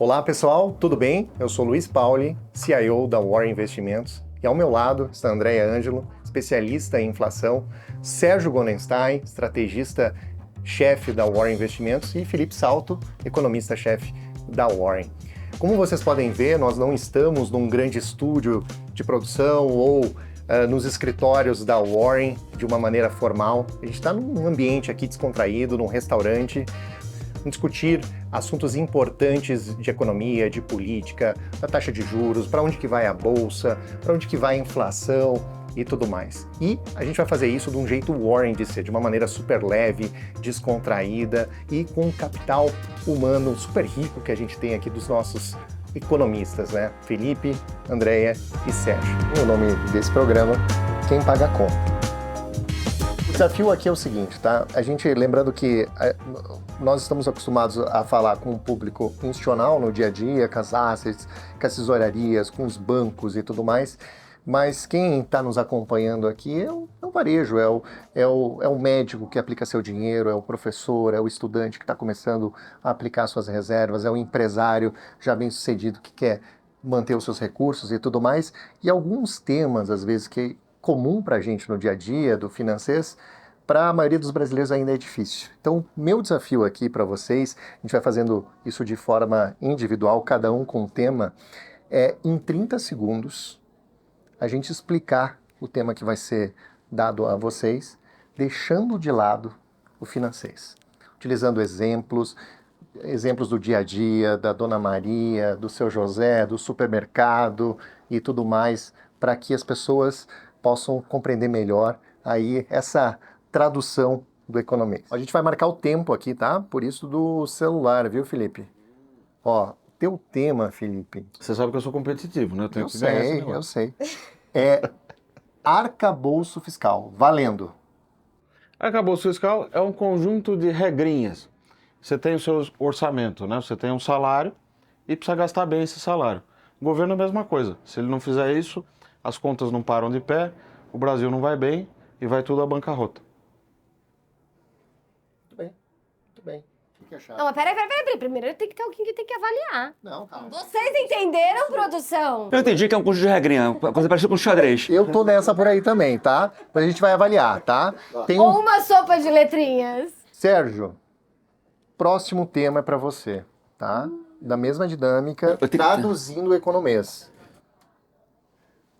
Olá pessoal, tudo bem? Eu sou Luiz Pauli, CIO da Warren Investimentos, e ao meu lado está Andréia Ângelo, especialista em inflação, Sérgio Gonenstein, estrategista-chefe da Warren Investimentos, e Felipe Salto, economista-chefe da Warren. Como vocês podem ver, nós não estamos num grande estúdio de produção ou nos escritórios da Warren de uma maneira formal. A gente está num ambiente aqui descontraído, num restaurante, discutir assuntos importantes de economia, de política, da taxa de juros, para onde que vai a bolsa, para onde que vai a inflação e tudo mais. E a gente vai fazer isso de um jeito Warren de ser, de uma maneira super leve, descontraída e com um capital humano super rico que a gente tem aqui dos nossos economistas, né? Felipe, Andréia e Sérgio. O nome desse programa, Quem Paga a Conta. O desafio aqui é o seguinte, tá? A gente, lembrando que nós estamos acostumados a falar com o público institucional no dia a dia, com as assets, com as tesourarias, com os bancos e tudo mais, mas quem está nos acompanhando aqui é o varejo, é o médico que aplica seu dinheiro, é o professor, é o estudante que está começando a aplicar suas reservas, é o empresário já bem sucedido que quer manter os seus recursos e tudo mais, e alguns temas, às vezes, que comum para a gente no dia a dia, do financeiro, para a maioria dos brasileiros ainda é difícil. Então, meu desafio aqui para vocês, a gente vai fazendo isso de forma individual, cada um com um tema, é em 30 segundos a gente explicar o tema que vai ser dado a vocês, deixando de lado o financeiro, utilizando exemplos do dia a dia, da Dona Maria, do seu José, do supermercado e tudo mais, para que as pessoas possam compreender melhor aí essa tradução do economês. A gente vai marcar o tempo aqui, tá? Por isso do celular, viu, Felipe? Ó, teu tema, Felipe... Você sabe que eu sou competitivo, né? Eu tenho que ganhar esse negócio. Eu sei. É arcabouço fiscal. Valendo. Arcabouço fiscal é um conjunto de regrinhas. Você tem o seu orçamento, né? Você tem um salário e precisa gastar bem esse salário. O governo é a mesma coisa. Se ele não fizer isso, as contas não param de pé, o Brasil não vai bem e vai tudo à bancarrota. Muito bem. O que acharam? Não, mas peraí. Primeiro tem que ter alguém que tem que avaliar. Não, calma. Vocês entenderam, produção? Eu entendi que é um conjunto de regrinha, uma coisa parecida com xadrez. Eu tô nessa por aí também, tá? Mas a gente vai avaliar, tá? Tem Ou uma sopa de letrinhas. Sérgio, próximo tema é para você, tá? Da mesma dinâmica, tenho que- traduzindo o economês.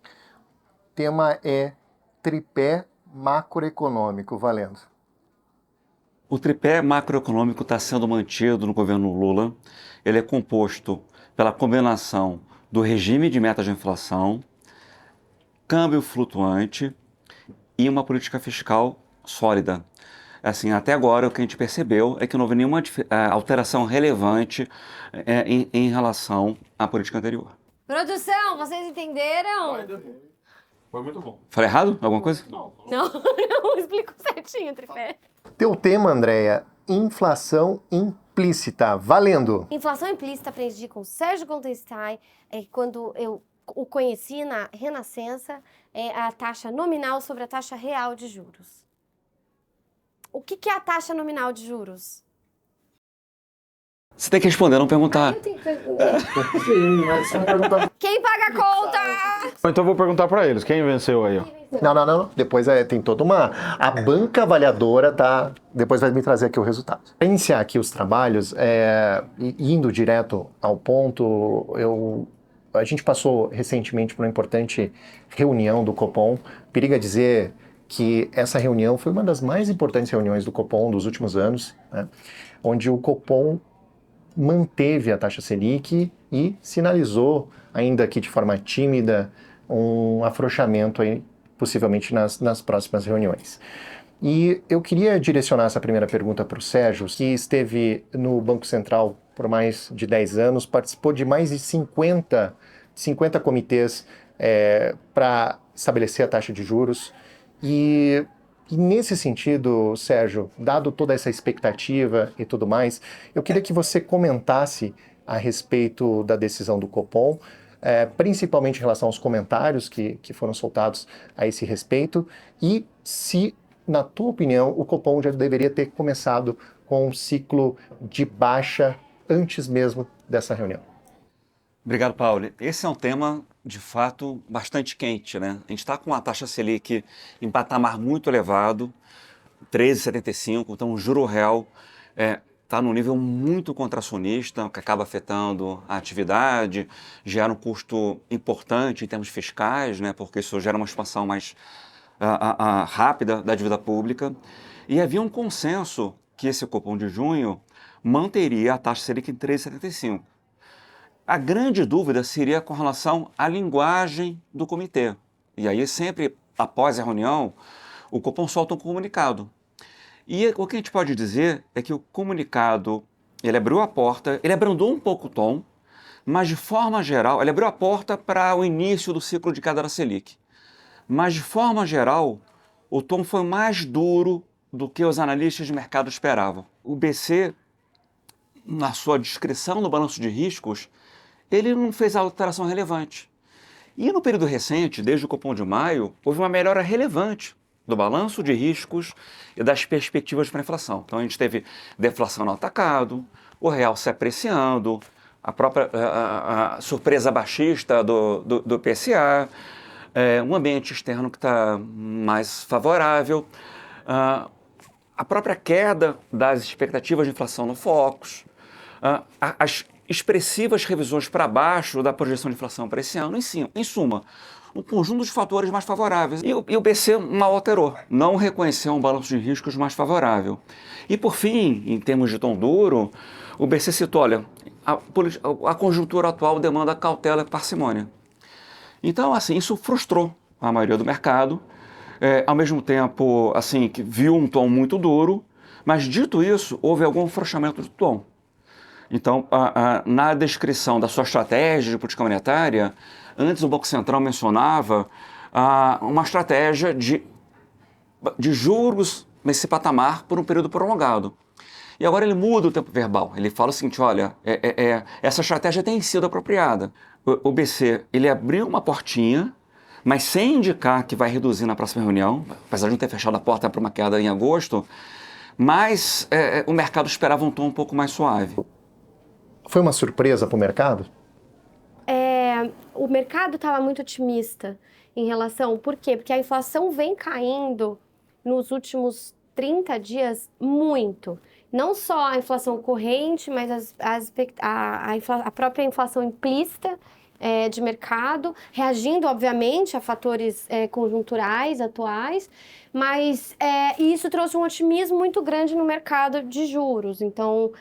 O tema é tripé macroeconômico, valendo. O tripé macroeconômico está sendo mantido no governo Lula. Ele é composto pela combinação do regime de meta de inflação, câmbio flutuante e uma política fiscal sólida. Assim, até agora o que a gente percebeu é que não houve nenhuma alteração relevante em relação à política anterior. Produção, vocês entenderam? Foi muito bom. Falei errado? Alguma coisa? Não, explico certinho, tripé. Teu tema, Andréia, inflação implícita, valendo. Inflação implícita, aprendi com Sérgio Gonenstein, quando eu o conheci na Renascença, é a taxa nominal sobre a taxa real de juros. O que é a taxa nominal de juros? Você tem que responder, não perguntar. Eu tenho que responder. Quem paga a conta? Então eu vou perguntar para eles, quem venceu aí? Ó? Não. Depois tem toda uma... A banca avaliadora, tá? Depois vai me trazer aqui o resultado. Para iniciar aqui os trabalhos, indo direto ao ponto, a gente passou recentemente por uma importante reunião do Copom. Periga dizer que essa reunião foi uma das mais importantes reuniões do Copom dos últimos anos, né? Onde o Copom manteve a taxa Selic e sinalizou, ainda que de forma tímida, um afrouxamento aí, possivelmente nas próximas reuniões. E eu queria direcionar essa primeira pergunta para o Sérgio, que esteve no Banco Central por mais de 10 anos, participou de mais de 50 comitês para estabelecer a taxa de juros. E nesse sentido, Sérgio, dado toda essa expectativa e tudo mais, eu queria que você comentasse a respeito da decisão do Copom, principalmente em relação aos comentários que foram soltados a esse respeito, e se, na tua opinião, o Copom já deveria ter começado com um ciclo de baixa antes mesmo dessa reunião. Obrigado, Paulo. Esse é um tema, de fato, bastante quente, né? A gente está com a taxa Selic em patamar muito elevado, 13,75, então o juro real está num nível muito contracionista, que acaba afetando a atividade, gera um custo importante em termos fiscais, né? Porque isso gera uma expansão mais rápida da dívida pública. E havia um consenso que esse cupom de junho manteria a taxa Selic em 13,75. A grande dúvida seria com relação à linguagem do comitê. E aí, sempre após a reunião, o Copom solta um comunicado. E o que a gente pode dizer é que o comunicado, ele abriu a porta, ele abrandou um pouco o tom, mas de forma geral, ele abriu a porta para o início do ciclo de queda da Selic. Mas de forma geral, o tom foi mais duro do que os analistas de mercado esperavam. O BC, na sua descrição no balanço de riscos, ele não fez alteração relevante. E no período recente, desde o Copom de maio, houve uma melhora relevante do balanço de riscos e das perspectivas para a inflação. Então a gente teve deflação no atacado, o real se apreciando, a própria surpresa baixista do PCA, um ambiente externo que está mais favorável, a própria queda das expectativas de inflação no Focus, as expressivas revisões para baixo da projeção de inflação para esse ano, em suma, um conjunto de fatores mais favoráveis. E o BC mal alterou, não reconheceu um balanço de riscos mais favorável. E por fim, em termos de tom duro, o BC citou, olha, a conjuntura atual demanda cautela e parcimônia. Então, assim, isso frustrou a maioria do mercado, ao mesmo tempo, assim, que viu um tom muito duro, mas dito isso, houve algum afrouxamento do tom. Então, na descrição da sua estratégia de política monetária, antes o Banco Central mencionava uma estratégia de juros nesse patamar por um período prolongado. E agora ele muda o tempo verbal. Ele fala o seguinte, olha, essa estratégia tem sido apropriada. O BC, ele abriu uma portinha, mas sem indicar que vai reduzir na próxima reunião, apesar de não ter fechado a porta para uma queda em agosto, mas o mercado esperava um tom um pouco mais suave. Foi uma surpresa para o mercado? O mercado estava muito otimista em relação... Por quê? Porque a inflação vem caindo nos últimos 30 dias muito. Não só a inflação corrente, mas a própria inflação implícita de mercado, reagindo, obviamente, a fatores conjunturais atuais, mas isso trouxe um otimismo muito grande no mercado de juros. Então,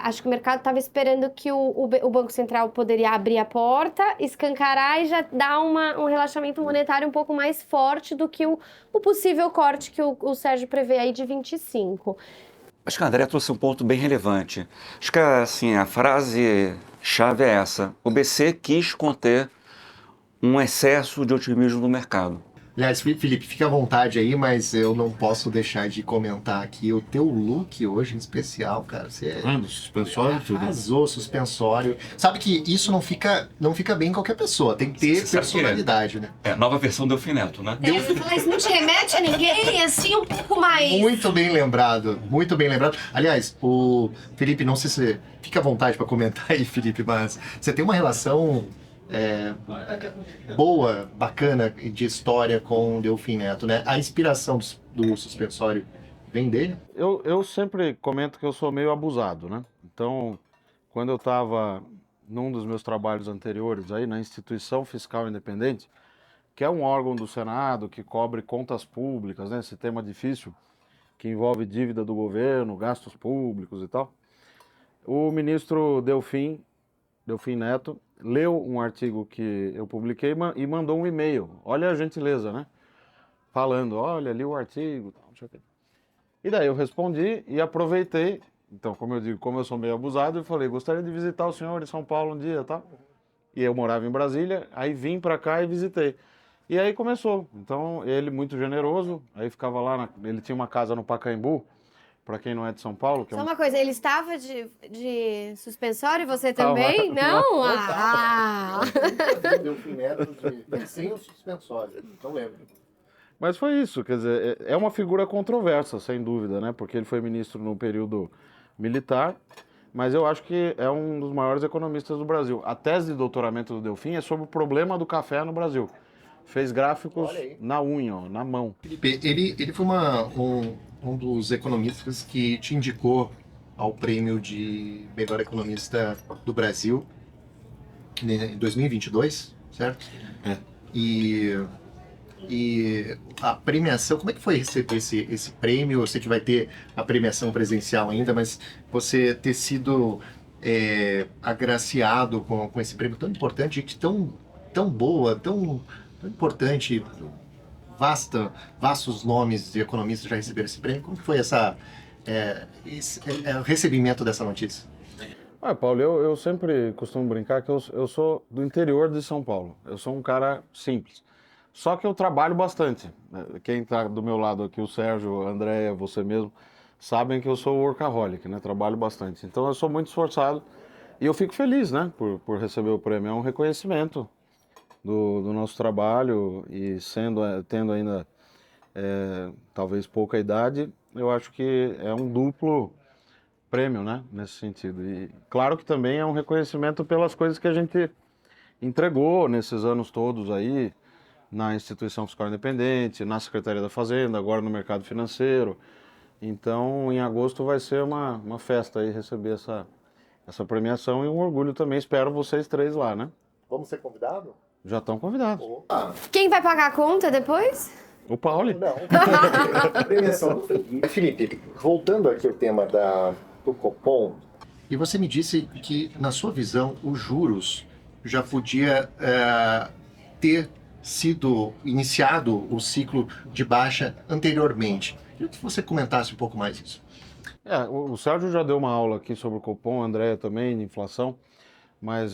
acho que o mercado estava esperando que o Banco Central poderia abrir a porta, escancarar e já dar um relaxamento monetário um pouco mais forte do que o possível corte que o Sérgio prevê aí de 25. Acho que a André trouxe um ponto bem relevante. Acho que assim, a frase-chave é essa. O BC quis conter um excesso de otimismo no mercado. Aliás, Felipe, fica à vontade aí, mas eu não posso deixar de comentar aqui o teu look hoje em especial, cara. Você Suspensório e tudo. arrasou, suspensório. Sabe que isso não fica bem em qualquer pessoa, tem que ter personalidade, né? Nova versão do Delfim Neto, né? Mas não te remete a ninguém, assim, um pouco mais... Muito bem lembrado, muito bem lembrado. Aliás, o Felipe, não sei se... Fica à vontade para comentar aí, Felipe, mas você tem uma relação... boa, bacana de história com o Delfim Neto, né? A inspiração do suspensório vem dele? Eu sempre comento que eu sou meio abusado, né? Então, quando eu estava num dos meus trabalhos anteriores aí na Instituição Fiscal Independente, que é um órgão do Senado que cobre contas públicas, né? Esse tema difícil que envolve dívida do governo, gastos públicos e tal. O ministro Delfim Neto leu um artigo que eu publiquei e mandou um e-mail. Olha a gentileza, né? Falando, olha, li o artigo, não sei o quê. E daí eu respondi e aproveitei. Então, como eu digo, como eu sou meio abusado, eu falei, gostaria de visitar o senhor em São Paulo um dia, tá? E eu morava em Brasília, aí vim pra cá e visitei. E aí começou. Então, ele muito generoso, aí ficava lá, ele tinha uma casa no Pacaembu, para quem não é de São Paulo. Que Só uma coisa, ele estava de suspensório e você também? Não? Delfim Neto sem o suspensório, não lembro. Mas foi isso, quer dizer, é uma figura controversa, sem dúvida, né? Porque ele foi ministro no período militar, mas eu acho que é um dos maiores economistas do Brasil. A tese de doutoramento do Delfim é sobre o problema do café no Brasil. Fez gráficos na unha, ó, na mão. Felipe, ele foi um dos economistas que te indicou ao prêmio de melhor economista do Brasil em 2022, certo? É. E a premiação, como é que foi receber esse prêmio? Eu sei que vai ter a premiação presencial ainda, mas você ter sido agraciado com esse prêmio tão importante, gente tão boa, tão importante, vastos nomes de economistas já receberam esse prêmio. Como que foi o recebimento dessa notícia? Paulo, eu sempre costumo brincar que eu sou do interior de São Paulo. Eu sou um cara simples. Só que eu trabalho bastante. Quem está do meu lado aqui, o Sérgio, a Andréia, você mesmo, sabem que eu sou workaholic, né? Trabalho bastante. Então eu sou muito esforçado e eu fico feliz, né? Por receber o prêmio. É um reconhecimento do nosso trabalho e tendo ainda talvez pouca idade, eu acho que é um duplo prêmio, né? Nesse sentido. E claro que também é um reconhecimento pelas coisas que a gente entregou nesses anos todos aí, na Instituição Fiscal Independente, na Secretaria da Fazenda, agora no mercado financeiro. Então, em agosto vai ser uma festa aí receber essa premiação e um orgulho também. Espero vocês três lá, né? Vamos ser convidados? Já estão convidados. Quem vai pagar a conta depois? O Pauli. Não. Premiação do Felipe. Felipe, voltando aqui ao tema do Copom, e você me disse que, na sua visão, os juros já podia ter sido iniciado o ciclo de baixa anteriormente. Queria que você comentasse um pouco mais isso. O Sérgio já deu uma aula aqui sobre o Copom, a Andréia também, de inflação,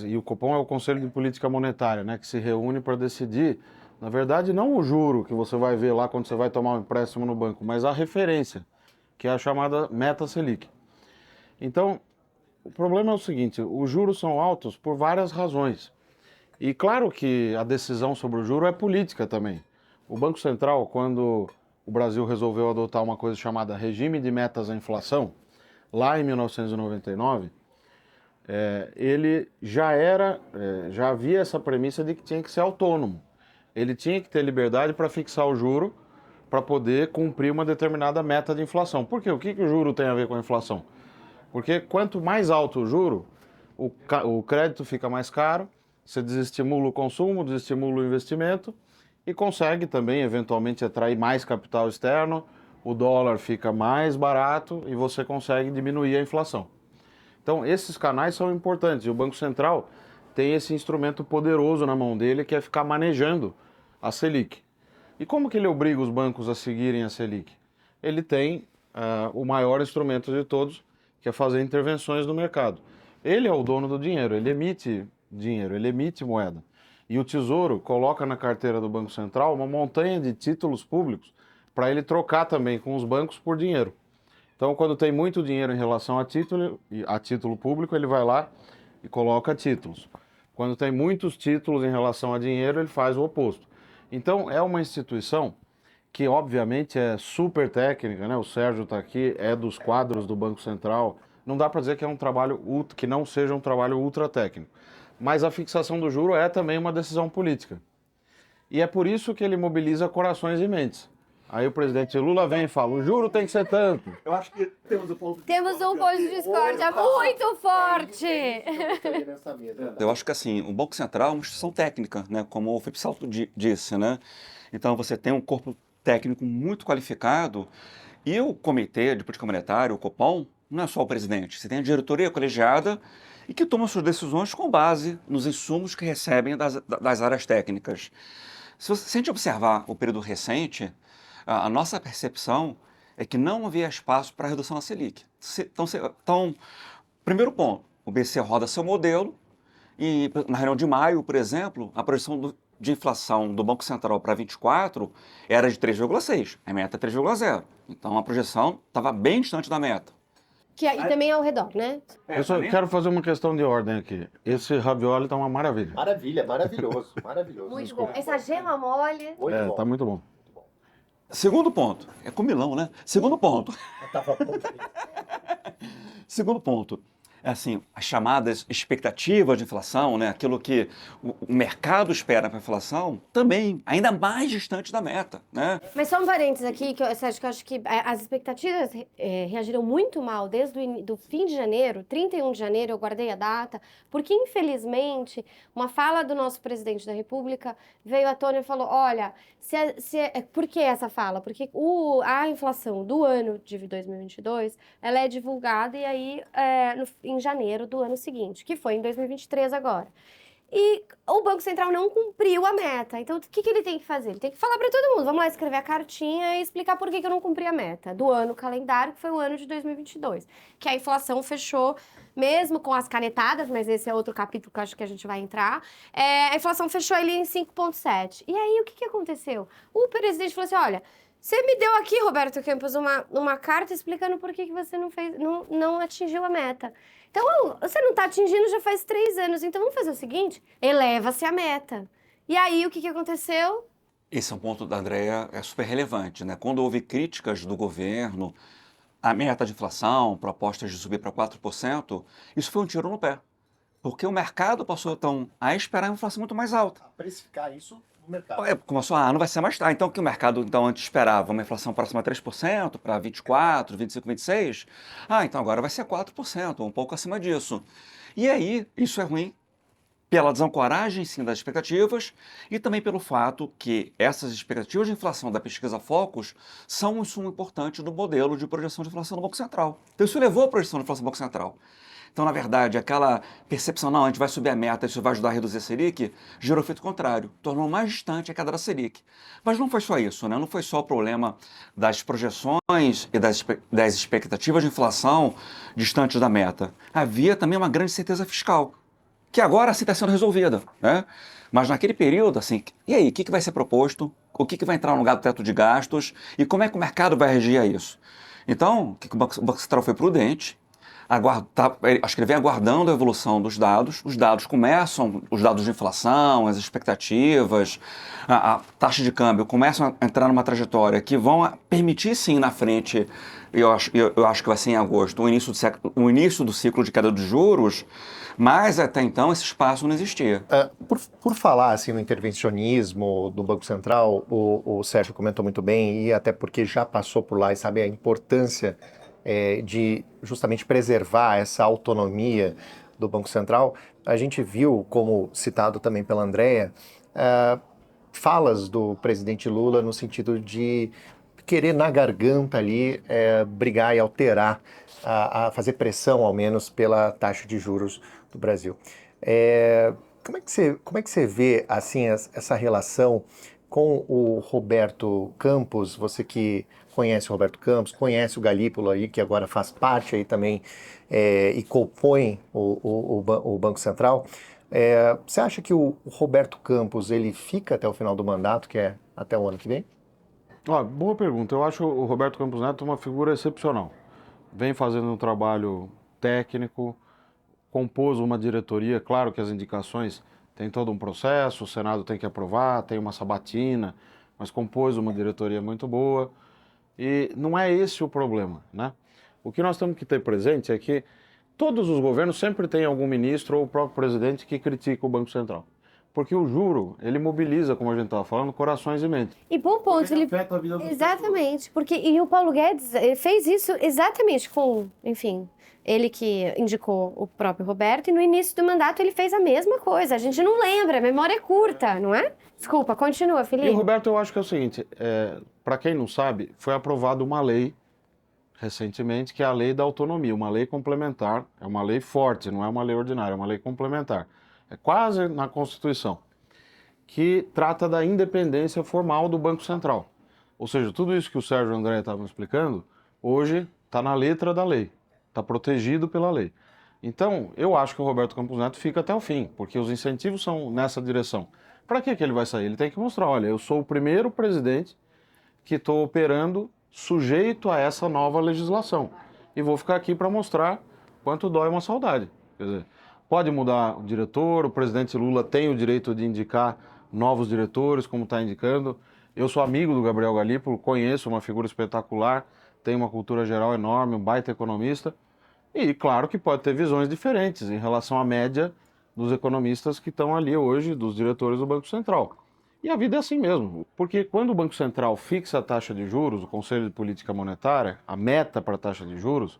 e o Copom é o Conselho de Política Monetária, né, que se reúne para decidir, na verdade, não o juro que você vai ver lá quando você vai tomar um empréstimo no banco, mas a referência, que é a chamada meta Selic. Então, o problema é o seguinte, os juros são altos por várias razões. E claro que a decisão sobre o juro é política também. O Banco Central, quando o Brasil resolveu adotar uma coisa chamada regime de metas à inflação, lá em 1999, ele já havia essa premissa de que tinha que ser autônomo. Ele tinha que ter liberdade para fixar o juro para poder cumprir uma determinada meta de inflação. Por quê? O que o juro tem a ver com a inflação? Porque quanto mais alto o juro, o crédito fica mais caro, você desestimula o consumo, desestimula o investimento e consegue também, eventualmente, atrair mais capital externo, o dólar fica mais barato e você consegue diminuir a inflação. Então, esses canais são importantes e o Banco Central tem esse instrumento poderoso na mão dele, que é ficar manejando a Selic. E como que ele obriga os bancos a seguirem a Selic? Ele tem o maior instrumento de todos, que é fazer intervenções no mercado. Ele é o dono do dinheiro, ele emite dinheiro, ele emite moeda. E o Tesouro coloca na carteira do Banco Central uma montanha de títulos públicos para ele trocar também com os bancos por dinheiro. Então, quando tem muito dinheiro em relação a título público, ele vai lá e coloca títulos. Quando tem muitos títulos em relação a dinheiro, ele faz o oposto. Então, é uma instituição que, obviamente, é super técnica, né? O Sérgio está aqui, é dos quadros do Banco Central. Não dá para dizer que é um trabalho que não seja um trabalho ultra técnico. Mas a fixação do juro é também uma decisão política. E é por isso que ele mobiliza corações e mentes. Aí o presidente Lula vem e fala, o juro tem que ser tanto. Eu acho que temos um ponto de discórdia muito forte. Eu acho que assim, o Banco Central é uma instituição técnica, né, como o Felipe Salto disse, né? Então você tem um corpo técnico muito qualificado e o Comitê de Política Monetária, o Copom, não é só o presidente, você tem a diretoria colegiada e que toma suas decisões com base nos insumos que recebem das áreas técnicas. Se a gente observar o período recente, a nossa percepção é que não havia espaço para redução da Selic. Então, primeiro ponto, o BC roda seu modelo e na reunião de maio, por exemplo, a projeção de inflação do Banco Central para 24 era de 3,6, a meta é 3,0. Então a projeção estava bem distante da meta. Que aí também é ao redor, né? Eu só quero fazer uma questão de ordem aqui. Esse ravioli está uma maravilha. Maravilha, maravilhoso, maravilhoso. Muito bom. Essa gema mole. Muito bom. Tá muito bom. Segundo ponto, é comilão, né? Segundo ponto. Segundo ponto, assim, as chamadas expectativas de inflação, né, aquilo que o mercado espera para a inflação, também ainda mais distante da meta, né? Mas só um parênteses aqui, Sérgio, que eu acho que as expectativas reagiram muito mal desde do fim de janeiro, 31 de janeiro, eu guardei a data, porque infelizmente uma fala do nosso presidente da República veio à tona e falou, olha, por que essa fala? Porque a inflação do ano de 2022, ela é divulgada e aí em janeiro do ano seguinte, que foi em 2023 agora. E o Banco Central não cumpriu a meta. Então, o que ele tem que fazer? Ele tem que falar para todo mundo. Vamos lá escrever a cartinha e explicar por que eu não cumpri a meta do ano calendário, que foi o ano de 2022. Que a inflação fechou, mesmo com as canetadas, mas esse é outro capítulo que eu acho que a gente vai entrar. A inflação fechou ali em 5,7. E aí, o que aconteceu? O presidente falou assim, olha... Você me deu aqui, Roberto Campos, uma carta explicando por que você não atingiu a meta. Então, você não está atingindo já faz 3 anos. Então, vamos fazer o seguinte, eleva-se a meta. E aí, o que aconteceu? Esse é um ponto da Andrea, é super relevante, né? Quando houve críticas do governo, a meta de inflação, propostas de subir para 4%, isso foi um tiro no pé. Porque o mercado passou, então, a esperar uma inflação muito mais alta. A precificar isso no mercado. Começou, não vai ser mais tarde. Então, o que o mercado antes esperava, uma inflação próxima a 3%, para 24%, 25%, 26%, então agora vai ser 4%, um pouco acima disso. E aí, isso é ruim pela desancoragem, sim, das expectativas e também pelo fato que essas expectativas de inflação da pesquisa Focus são um insumo importante do modelo de projeção de inflação do Banco Central. Então, isso levou à projeção de inflação do Banco Central. Então, na verdade, aquela percepção, não, a gente vai subir a meta, isso vai ajudar a reduzir a Selic, gerou efeito contrário, tornou mais distante a queda da Selic. Mas não foi só isso, né? Não foi só o problema das projeções e das expectativas de inflação distantes da meta. Havia também uma grande incerteza fiscal, que agora sim está sendo resolvida, né? Mas naquele período, assim, e aí, o que vai ser proposto? O que vai entrar no lugar do teto de gastos? E como é que o mercado vai reagir a isso? Então, o Banco Central foi prudente, acho que ele vem aguardando a evolução dos dados. Os dados começam, os dados de inflação, as expectativas, a taxa de câmbio começam a entrar numa trajetória que vão permitir sim na frente, eu acho que vai ser em agosto, o início do ciclo de queda de juros, mas até então esse espaço não existia. Por falar assim, no intervencionismo do Banco Central, o Sérgio comentou muito bem, e até porque já passou por lá e sabe a importância de justamente preservar essa autonomia do Banco Central. A gente viu, como citado também pela Andrea, falas do presidente Lula no sentido de querer na garganta ali brigar e alterar, a fazer pressão ao menos pela taxa de juros do Brasil. Como é que você vê assim essa relação com o Roberto Campos, você que conhece o Roberto Campos, conhece o Galípolo aí, que agora faz parte aí também e compõe o Banco Central. Você acha que o Roberto Campos ele fica até o final do mandato, que é até o ano que vem? Boa pergunta. Eu acho o Roberto Campos Neto uma figura excepcional. Vem fazendo um trabalho técnico, compôs uma diretoria, claro que as indicações têm todo um processo, o Senado tem que aprovar, tem uma sabatina, mas compôs uma diretoria muito boa. E não é esse o problema, né? O que nós temos que ter presente é que todos os governos sempre têm algum ministro ou o próprio presidente que critica o Banco Central. Porque o juro, ele mobiliza, como a gente estava falando, corações e mentes. E bom ponto, ele afeta a vida das exatamente, e o Paulo Guedes fez isso exatamente com, enfim, ele que indicou o próprio Roberto, e no início do mandato ele fez a mesma coisa. A gente não lembra, a memória é curta, não é? Desculpa, continua, Felipe. E o Roberto, eu acho que é o seguinte, para quem não sabe, foi aprovada uma lei recentemente, que é a lei da autonomia, uma lei complementar, é uma lei forte, não é uma lei ordinária, é uma lei complementar. É quase na Constituição, que trata da independência formal do Banco Central. Ou seja, tudo isso que o Sérgio e o André estavam explicando, hoje está na letra da lei, está protegido pela lei. Então, eu acho que o Roberto Campos Neto fica até o fim, porque os incentivos são nessa direção. Para que ele vai sair? Ele tem que mostrar, olha, eu sou o primeiro presidente que estou operando sujeito a essa nova legislação. E vou ficar aqui para mostrar quanto dói uma saudade. Quer dizer, pode mudar o diretor, o presidente Lula tem o direito de indicar novos diretores, como está indicando. Eu sou amigo do Gabriel Galípolo, conheço uma figura espetacular, tem uma cultura geral enorme, um baita economista. E claro que pode ter visões diferentes em relação à média dos economistas que estão ali hoje, dos diretores do Banco Central. E a vida é assim mesmo, porque quando o Banco Central fixa a taxa de juros, o Conselho de Política Monetária, a meta para a taxa de juros,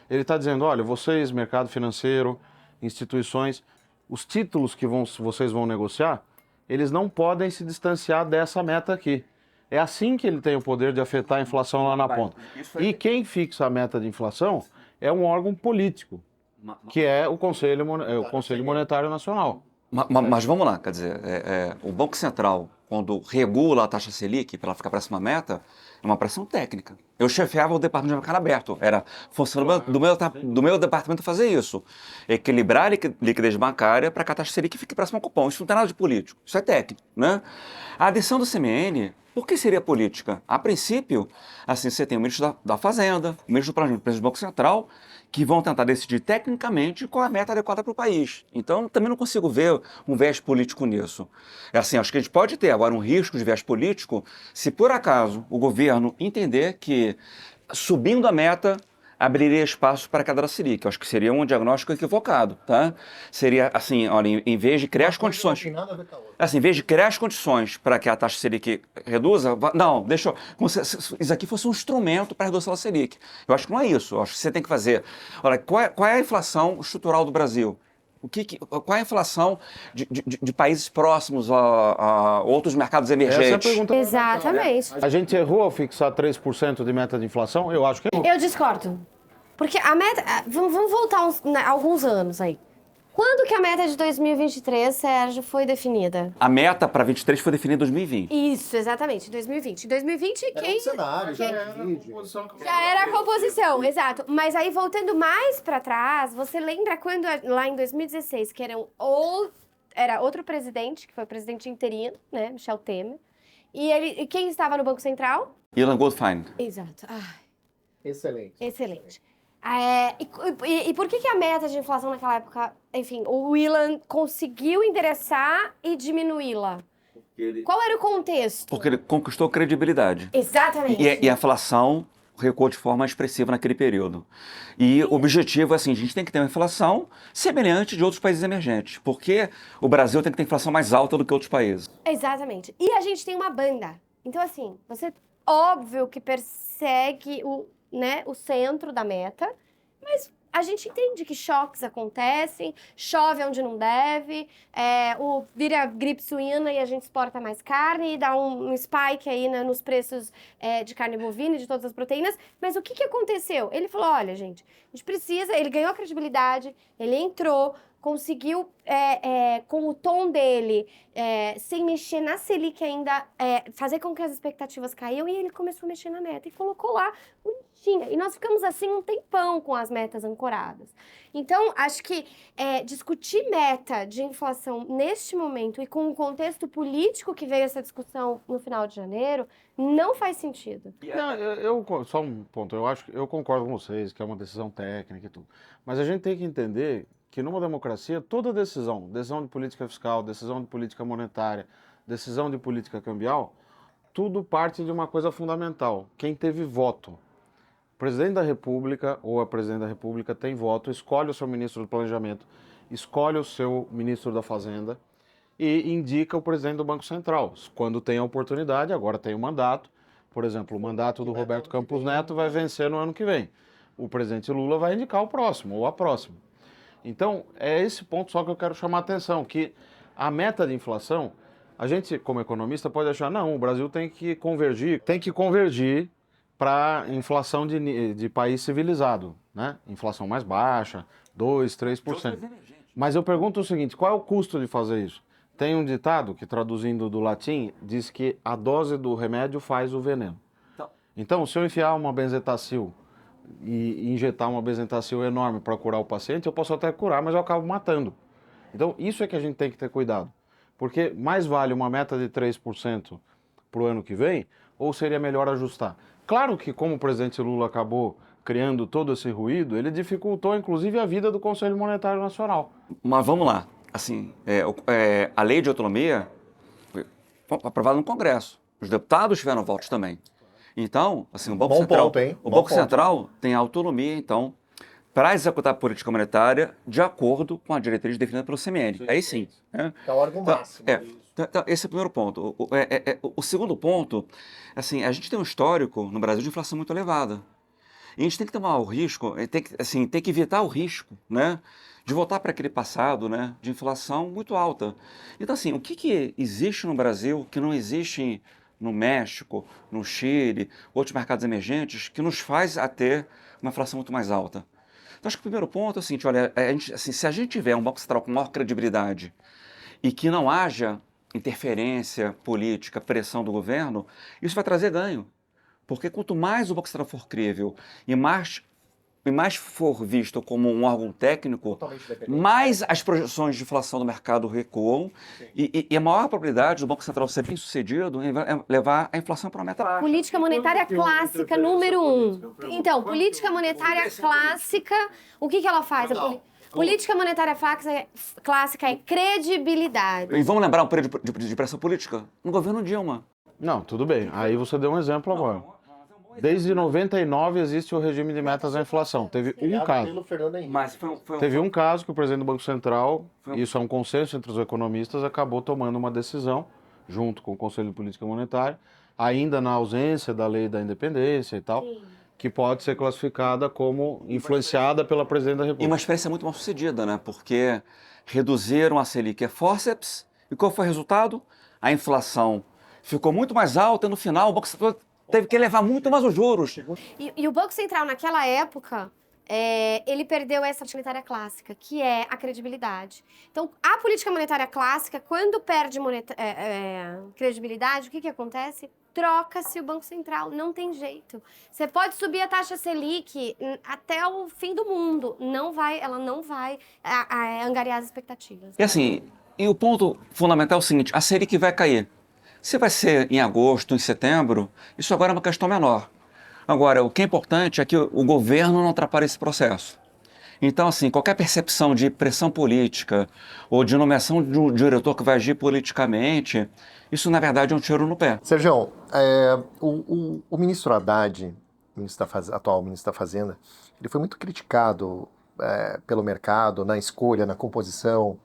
ele está dizendo, olha, vocês, mercado financeiro, instituições, os títulos que vocês vão negociar, eles não podem se distanciar dessa meta aqui. É assim que ele tem o poder de afetar a inflação lá na ponta. E quem fixa a meta de inflação é um órgão político, que é o Conselho Monetário Nacional. Mas vamos lá, quer dizer, o Banco Central, quando regula a taxa Selic para ela ficar próxima à meta, é uma pressão técnica. Eu chefiava o departamento de mercado aberto, era função do meu departamento fazer isso, equilibrar a liquidez bancária para que a taxa Selic fique próxima ao cupom. Isso não tem nada de político, isso é técnico, né? A adição do CMN, por que seria política? A princípio, assim, você tem o ministro da Fazenda, o ministro do Planejamento, o presidente do Banco Central, que vão tentar decidir tecnicamente qual é a meta adequada para o país. Então, também não consigo ver um viés político nisso. É assim, acho que a gente pode ter agora um risco de viés político se, por acaso, o governo entender que, subindo a meta, abriria espaço para a queda da Selic. Eu acho que seria um diagnóstico equivocado, tá? Seria assim, olha, em vez de criar as condições... Assim, em vez de criar as condições para que a taxa Selic reduza, não, deixa eu... Como se isso aqui fosse um instrumento para a redução da Selic. Eu acho que não é isso. Eu acho que você tem que fazer... Olha, qual é a inflação estrutural do Brasil? Qual é a inflação de países próximos a outros mercados emergentes? Essa é a pergunta. Exatamente. A gente errou ao fixar 3% de meta de inflação? Eu acho que errou. Eu discordo. Porque a meta... Vamos voltar alguns anos aí. Quando que a meta de 2023, Sérgio, foi definida? A meta para 23 foi definida em 2020. Isso, exatamente, 2020. Em 2020, quem... cenário, quem... Já era a composição, exato. Mas aí, voltando mais pra trás, você lembra quando, lá em 2016, que era outro presidente, que foi o presidente interino, né, Michel Temer, e quem estava no Banco Central? Ilan Goldfein. Exato. Excelente. Excelente. E por que a meta de inflação naquela época, enfim, o Ilan conseguiu endereçar e diminuí-la? Qual era o contexto? Porque ele conquistou credibilidade. Exatamente. E a inflação recuou de forma expressiva naquele período. E o objetivo é assim, a gente tem que ter uma inflação semelhante de outros países emergentes, porque o Brasil tem que ter inflação mais alta do que outros países. Exatamente. E a gente tem uma banda. Então, assim, você, óbvio que persegue o centro da meta, mas a gente entende que choques acontecem, chove onde não deve, vira gripe suína e a gente exporta mais carne e dá um spike aí nos preços de carne bovina e de todas as proteínas. Mas o que aconteceu? Ele falou, olha, gente, a gente precisa... Ele ganhou credibilidade, ele entrou, conseguiu, com o tom dele, sem mexer na Selic ainda, fazer com que as expectativas caiam, e ele começou a mexer na meta e colocou lá bonitinha. E nós ficamos assim um tempão com as metas ancoradas. Então, acho que discutir meta de inflação neste momento e com o contexto político que veio essa discussão no final de janeiro, não faz sentido. Não, só um ponto, eu concordo com vocês que é uma decisão técnica e tudo, mas a gente tem que entender que numa democracia, toda decisão de política fiscal, decisão de política monetária, decisão de política cambial, tudo parte de uma coisa fundamental, quem teve voto. O presidente da República ou a presidente da República tem voto, escolhe o seu ministro do Planejamento, escolhe o seu ministro da Fazenda e indica o presidente do Banco Central. Quando tem a oportunidade, agora tem o mandato, por exemplo, o mandato do Roberto Campos Neto vai vencer no ano que vem. O presidente Lula vai indicar o próximo ou a próxima. Então, é esse ponto só que eu quero chamar a atenção, que a meta de inflação, a gente, como economista, pode achar, não, o Brasil tem que convergir para inflação de país civilizado, né? Inflação mais baixa, 2%, 3%. Mas eu pergunto o seguinte, qual é o custo de fazer isso? Tem um ditado que, traduzindo do latim, diz que a dose do remédio faz o veneno. Então, se eu enfiar uma benzetacil e injetar uma benzetacil enorme para curar o paciente, eu posso até curar, mas eu acabo matando. Então, isso é que a gente tem que ter cuidado. Porque mais vale uma meta de 3% para o ano que vem, ou seria melhor ajustar? Claro que, como o presidente Lula acabou criando todo esse ruído, ele dificultou, inclusive, a vida do Conselho Monetário Nacional. Mas vamos lá. Assim, a lei de autonomia foi aprovada no Congresso. Os deputados tiveram votos também. Então, assim, o Banco Central tem autonomia, então, para executar a política monetária de acordo com a diretriz definida pelo CMN. Aí sim. Né? É o órgão máximo. Então, esse é o primeiro ponto. O segundo ponto, assim, a gente tem um histórico no Brasil de inflação muito elevada. E a gente tem que tomar o risco, tem que evitar o risco, né, de voltar para aquele passado, né, de inflação muito alta. Então, assim, o que existe no Brasil que não existe no México, no Chile, outros mercados emergentes, que nos faz a ter uma inflação muito mais alta? Então, acho que o primeiro ponto é o seguinte, olha, se a gente tiver um Banco Central com maior credibilidade e que não haja interferência política, pressão do governo, isso vai trazer ganho. Porque quanto mais o Banco Central for crível e mais for visto como um órgão técnico, mais as projeções de inflação do mercado recuam e a maior probabilidade do Banco Central ser bem sucedido é levar a inflação para uma meta baixa. Política monetária clássica número 1. Então, política monetária clássica, o que ela faz? Política monetária clássica é credibilidade. E vamos lembrar um período de pressão política? No governo Dilma. Não, tudo bem. Aí você deu um exemplo agora. Desde 99 existe o regime de metas da inflação. Teve um caso. Teve um caso que o presidente do Banco Central, isso é um consenso entre os economistas, acabou tomando uma decisão, junto com o Conselho de Política Monetária, ainda na ausência da lei da independência e tal, que pode ser classificada como influenciada pela presidente da República. E uma experiência muito mal sucedida, né? Porque reduziram a Selic a forceps, e qual foi o resultado? A inflação ficou muito mais alta e no final o Banco Central teve que elevar muito mais os juros. E o Banco Central, naquela época, ele perdeu essa política monetária clássica, que é a credibilidade. Então, a política monetária clássica, quando perde credibilidade, o que acontece? Troca-se o Banco Central, não tem jeito. Você pode subir a taxa Selic até o fim do mundo, ela não vai angariar as expectativas. E assim, o ponto fundamental é o seguinte, a Selic vai cair. Se vai ser em agosto, em setembro, isso agora é uma questão menor. Agora, o que é importante é que o governo não atrapalhe esse processo. Então, assim, qualquer percepção de pressão política ou de nomeação de um diretor que vai agir politicamente, isso, na verdade, é um tiro no pé. Sérgio, o ministro Haddad, atual ministro da Fazenda, ele foi muito criticado pelo mercado na escolha, na composição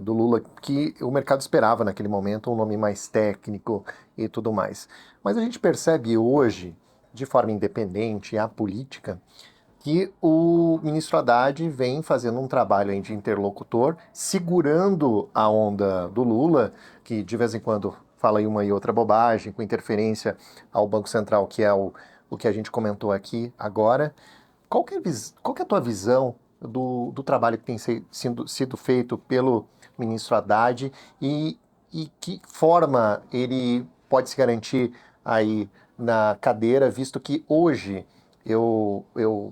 do Lula, que o mercado esperava naquele momento um nome mais técnico e tudo mais. Mas a gente percebe hoje, de forma independente, apolítica, que o ministro Haddad vem fazendo um trabalho de interlocutor, segurando a onda do Lula, que de vez em quando fala aí uma e outra bobagem, com interferência ao Banco Central, que é o que a gente comentou aqui agora. Qual que é a tua visão do trabalho que tem sido feito pelo ministro Haddad e que forma ele pode se garantir aí na cadeira, visto que hoje, eu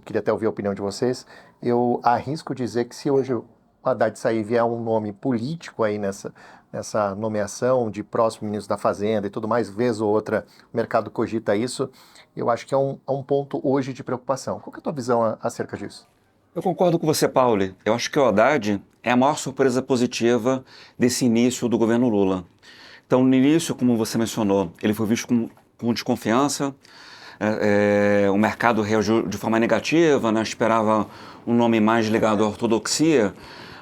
queria até ouvir a opinião de vocês, eu arrisco dizer que se hoje o Haddad sair e vier um nome político aí nessa nomeação de próximo ministro da Fazenda e tudo mais, vez ou outra o mercado cogita isso, eu acho que é um ponto hoje de preocupação. Qual que é a tua visão acerca disso? Eu concordo com você, Pauli. Eu acho que o Haddad é a maior surpresa positiva desse início do governo Lula. Então, no início, como você mencionou, ele foi visto com desconfiança, o mercado reagiu de forma negativa, né? Esperava um nome mais ligado à ortodoxia,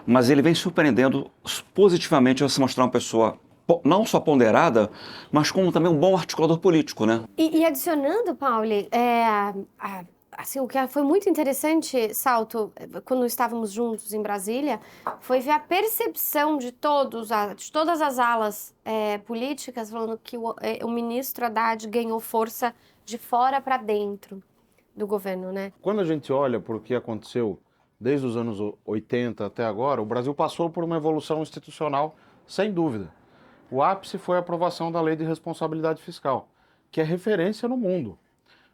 mas ele vem surpreendendo positivamente ao se mostrar uma pessoa não só ponderada, mas como também um bom articulador político, né? E adicionando, Pauli, assim, o que foi muito interessante, Salto, quando estávamos juntos em Brasília, foi ver a percepção de todas as alas políticas falando que o ministro Haddad ganhou força de fora para dentro do governo, né? Quando a gente olha para o que aconteceu desde os anos 80 até agora, o Brasil passou por uma evolução institucional, sem dúvida. O ápice foi a aprovação da Lei de Responsabilidade Fiscal, que é referência no mundo.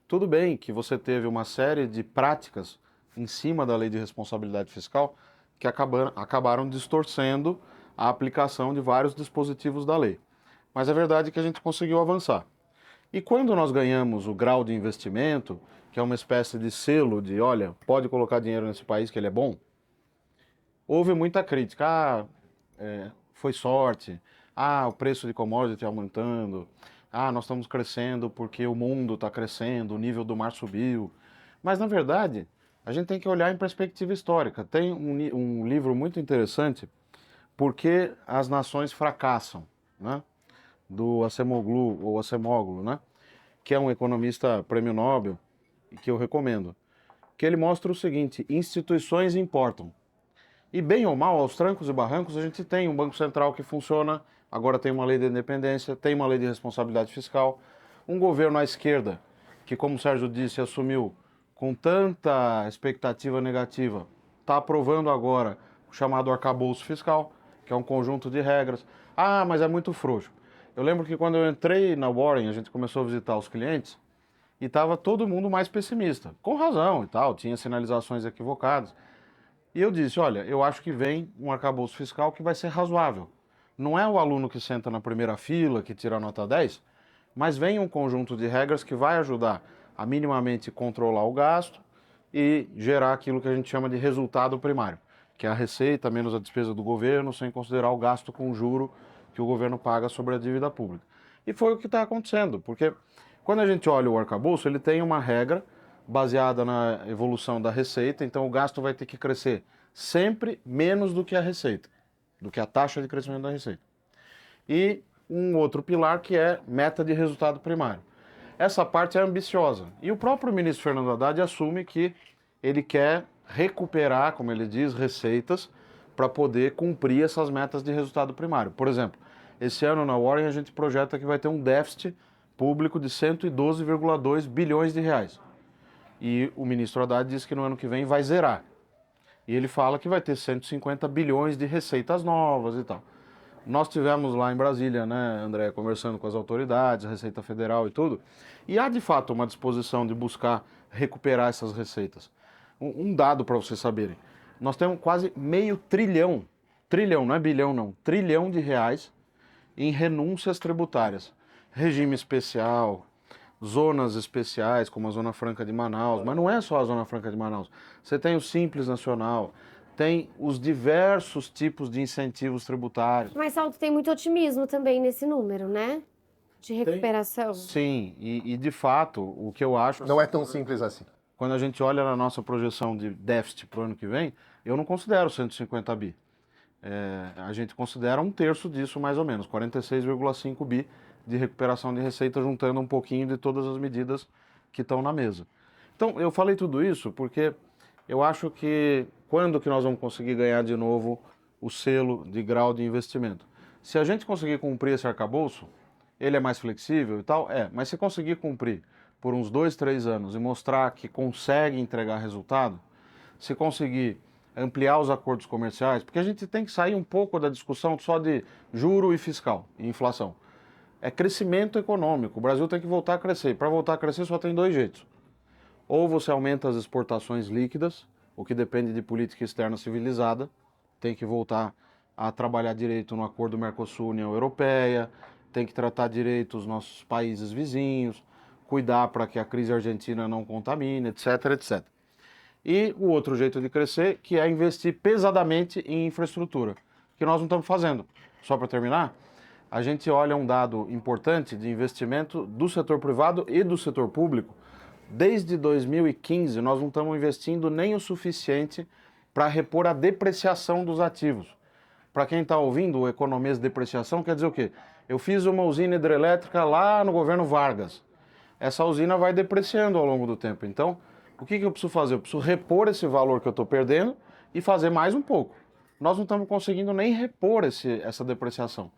Tudo bem que você teve uma série de práticas em cima da Lei de Responsabilidade Fiscal que acabaram distorcendo a aplicação de vários dispositivos da lei. Mas é verdade que a gente conseguiu avançar. E quando nós ganhamos o grau de investimento, que é uma espécie de selo de, olha, pode colocar dinheiro nesse país que ele é bom, houve muita crítica. Foi sorte. O preço de commodity aumentando. Nós estamos crescendo porque o mundo está crescendo, o nível do mar subiu. Mas, na verdade, a gente tem que olhar em perspectiva histórica. Tem um livro muito interessante, Por que as Nações Fracassam, né? Do Acemoglu, né? Que é um economista prêmio Nobel, e que eu recomendo. Que ele mostra o seguinte: instituições importam. E bem ou mal, aos trancos e barrancos, a gente tem um Banco Central que funciona, agora tem uma lei de independência, tem uma lei de responsabilidade fiscal, um governo à esquerda, que, como o Sérgio disse, assumiu com tanta expectativa negativa, está aprovando agora o chamado arcabouço fiscal, que é um conjunto de regras. Ah, mas é muito frouxo. Eu lembro que quando eu entrei na Warren, a gente começou a visitar os clientes, e estava todo mundo mais pessimista, com razão e tal, tinha sinalizações equivocadas. E eu disse, olha, eu acho que vem um arcabouço fiscal que vai ser razoável. Não é o aluno que senta na primeira fila, que tira a nota 10, mas vem um conjunto de regras que vai ajudar a minimamente controlar o gasto e gerar aquilo que a gente chama de resultado primário, que é a receita menos a despesa do governo, sem considerar o gasto com juro que o governo paga sobre a dívida pública. E foi o que está acontecendo, porque quando a gente olha o arcabouço, ele tem uma regra baseada na evolução da receita, então o gasto vai ter que crescer sempre menos do que a receita, do que a taxa de crescimento da receita. E um outro pilar que é meta de resultado primário. Essa parte é ambiciosa. E o próprio ministro Fernando Haddad assume que ele quer recuperar, como ele diz, receitas para poder cumprir essas metas de resultado primário. Por exemplo, esse ano na Warren a gente projeta que vai ter um déficit público de 112,2 bilhões de reais. E o ministro Haddad disse que no ano que vem vai zerar. E ele fala que vai ter 150 bilhões de receitas novas e tal. Nós tivemos lá em Brasília, né, André, conversando com as autoridades, a Receita Federal e tudo, e há de fato uma disposição de buscar recuperar essas receitas. Um dado para vocês saberem, nós temos quase meio trilhão, não é bilhão não, trilhão de reais em renúncias tributárias. Regime especial, zonas especiais, como a Zona Franca de Manaus, mas não é só a Zona Franca de Manaus. Você tem o Simples Nacional, tem os diversos tipos de incentivos tributários. Mas, Saulo, tem muito otimismo também nesse número, né? De recuperação. Sim, e de fato, o que eu acho... Não é tão simples assim. Quando a gente olha na nossa projeção de déficit para o ano que vem, eu não considero 150 bi. A gente considera um terço disso, mais ou menos, 46,5 bi de recuperação de receita, juntando um pouquinho de todas as medidas que estão na mesa. Então, eu falei tudo isso porque eu acho que quando que nós vamos conseguir ganhar de novo o selo de grau de investimento? Se a gente conseguir cumprir esse arcabouço, ele é mais flexível e tal, mas se conseguir cumprir por uns 2, 3 anos e mostrar que consegue entregar resultado, se conseguir ampliar os acordos comerciais, porque a gente tem que sair um pouco da discussão só de juro e fiscal e inflação. É crescimento econômico. O Brasil tem que voltar a crescer. Para voltar a crescer só tem dois jeitos. Ou você aumenta as exportações líquidas, o que depende de política externa civilizada, tem que voltar a trabalhar direito no acordo Mercosul-União Europeia, tem que tratar direito os nossos países vizinhos, cuidar para que a crise argentina não contamine, etc, etc. E o outro jeito de crescer, que é investir pesadamente em infraestrutura, que nós não estamos fazendo. Só para terminar, a gente olha um dado importante de investimento do setor privado e do setor público. Desde 2015, nós não estamos investindo nem o suficiente para repor a depreciação dos ativos. Para quem está ouvindo, o economês de depreciação quer dizer o quê? Eu fiz uma usina hidrelétrica lá no governo Vargas. Essa usina vai depreciando ao longo do tempo. Então, o que eu preciso fazer? Eu preciso repor esse valor que eu estou perdendo e fazer mais um pouco. Nós não estamos conseguindo nem repor essa depreciação.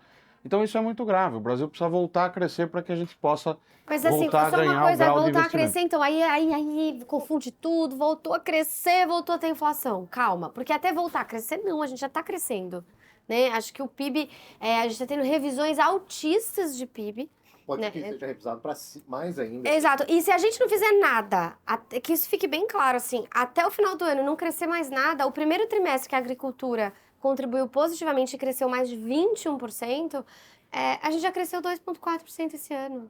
Então isso é muito grave. O Brasil precisa voltar a crescer para que a gente possa voltar a ganhar o grau de investimento. Mas assim, só uma coisa, voltar a crescer, então aí confunde tudo, voltou a crescer, voltou a ter inflação. Calma, porque até voltar a crescer, não, a gente já está crescendo. Né? Acho que o PIB, a gente está tendo revisões altistas de PIB. Pode ser que seja revisado para mais ainda. Exato. E se a gente não fizer nada, que isso fique bem claro, assim, até o final do ano não crescer mais nada, o primeiro trimestre que a agricultura contribuiu positivamente e cresceu mais de 21%, a gente já cresceu 2,4% esse ano.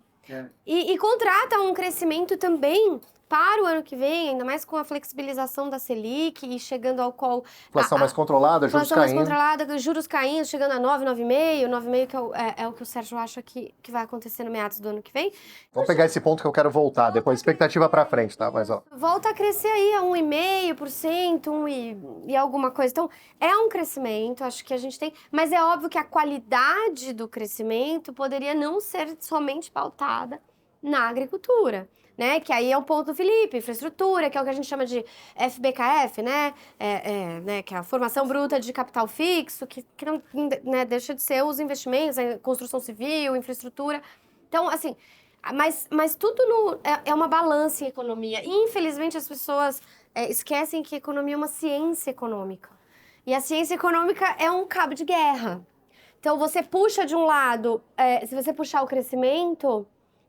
E contrata um crescimento também para o ano que vem, ainda mais com a flexibilização da Selic e chegando ao qual... Inflação mais controlada, juros inflação mais caindo. controlada, juros caindo, chegando a 9, 9,5 que é o que o Sérgio acha que vai acontecer no meados do ano que vem. Vamos pegar esse ponto que eu quero voltar, depois expectativa para frente, tá? Mas, ó, Volta a crescer aí a 1,5%, e alguma coisa. Então, é um crescimento, acho que a gente tem, mas é óbvio que a qualidade do crescimento poderia não ser somente pautada na agricultura, né? Que aí é o ponto do Felipe, infraestrutura, que é o que a gente chama de FBKF, né? Né? Que é a formação bruta de capital fixo, que não, né, deixa de ser os investimentos, a construção civil, infraestrutura. Então, assim, mas tudo é uma balança em economia. E, infelizmente, as pessoas esquecem que economia é uma ciência econômica. E a ciência econômica é um cabo de guerra. Então, você puxa de um lado, se você puxar o crescimento,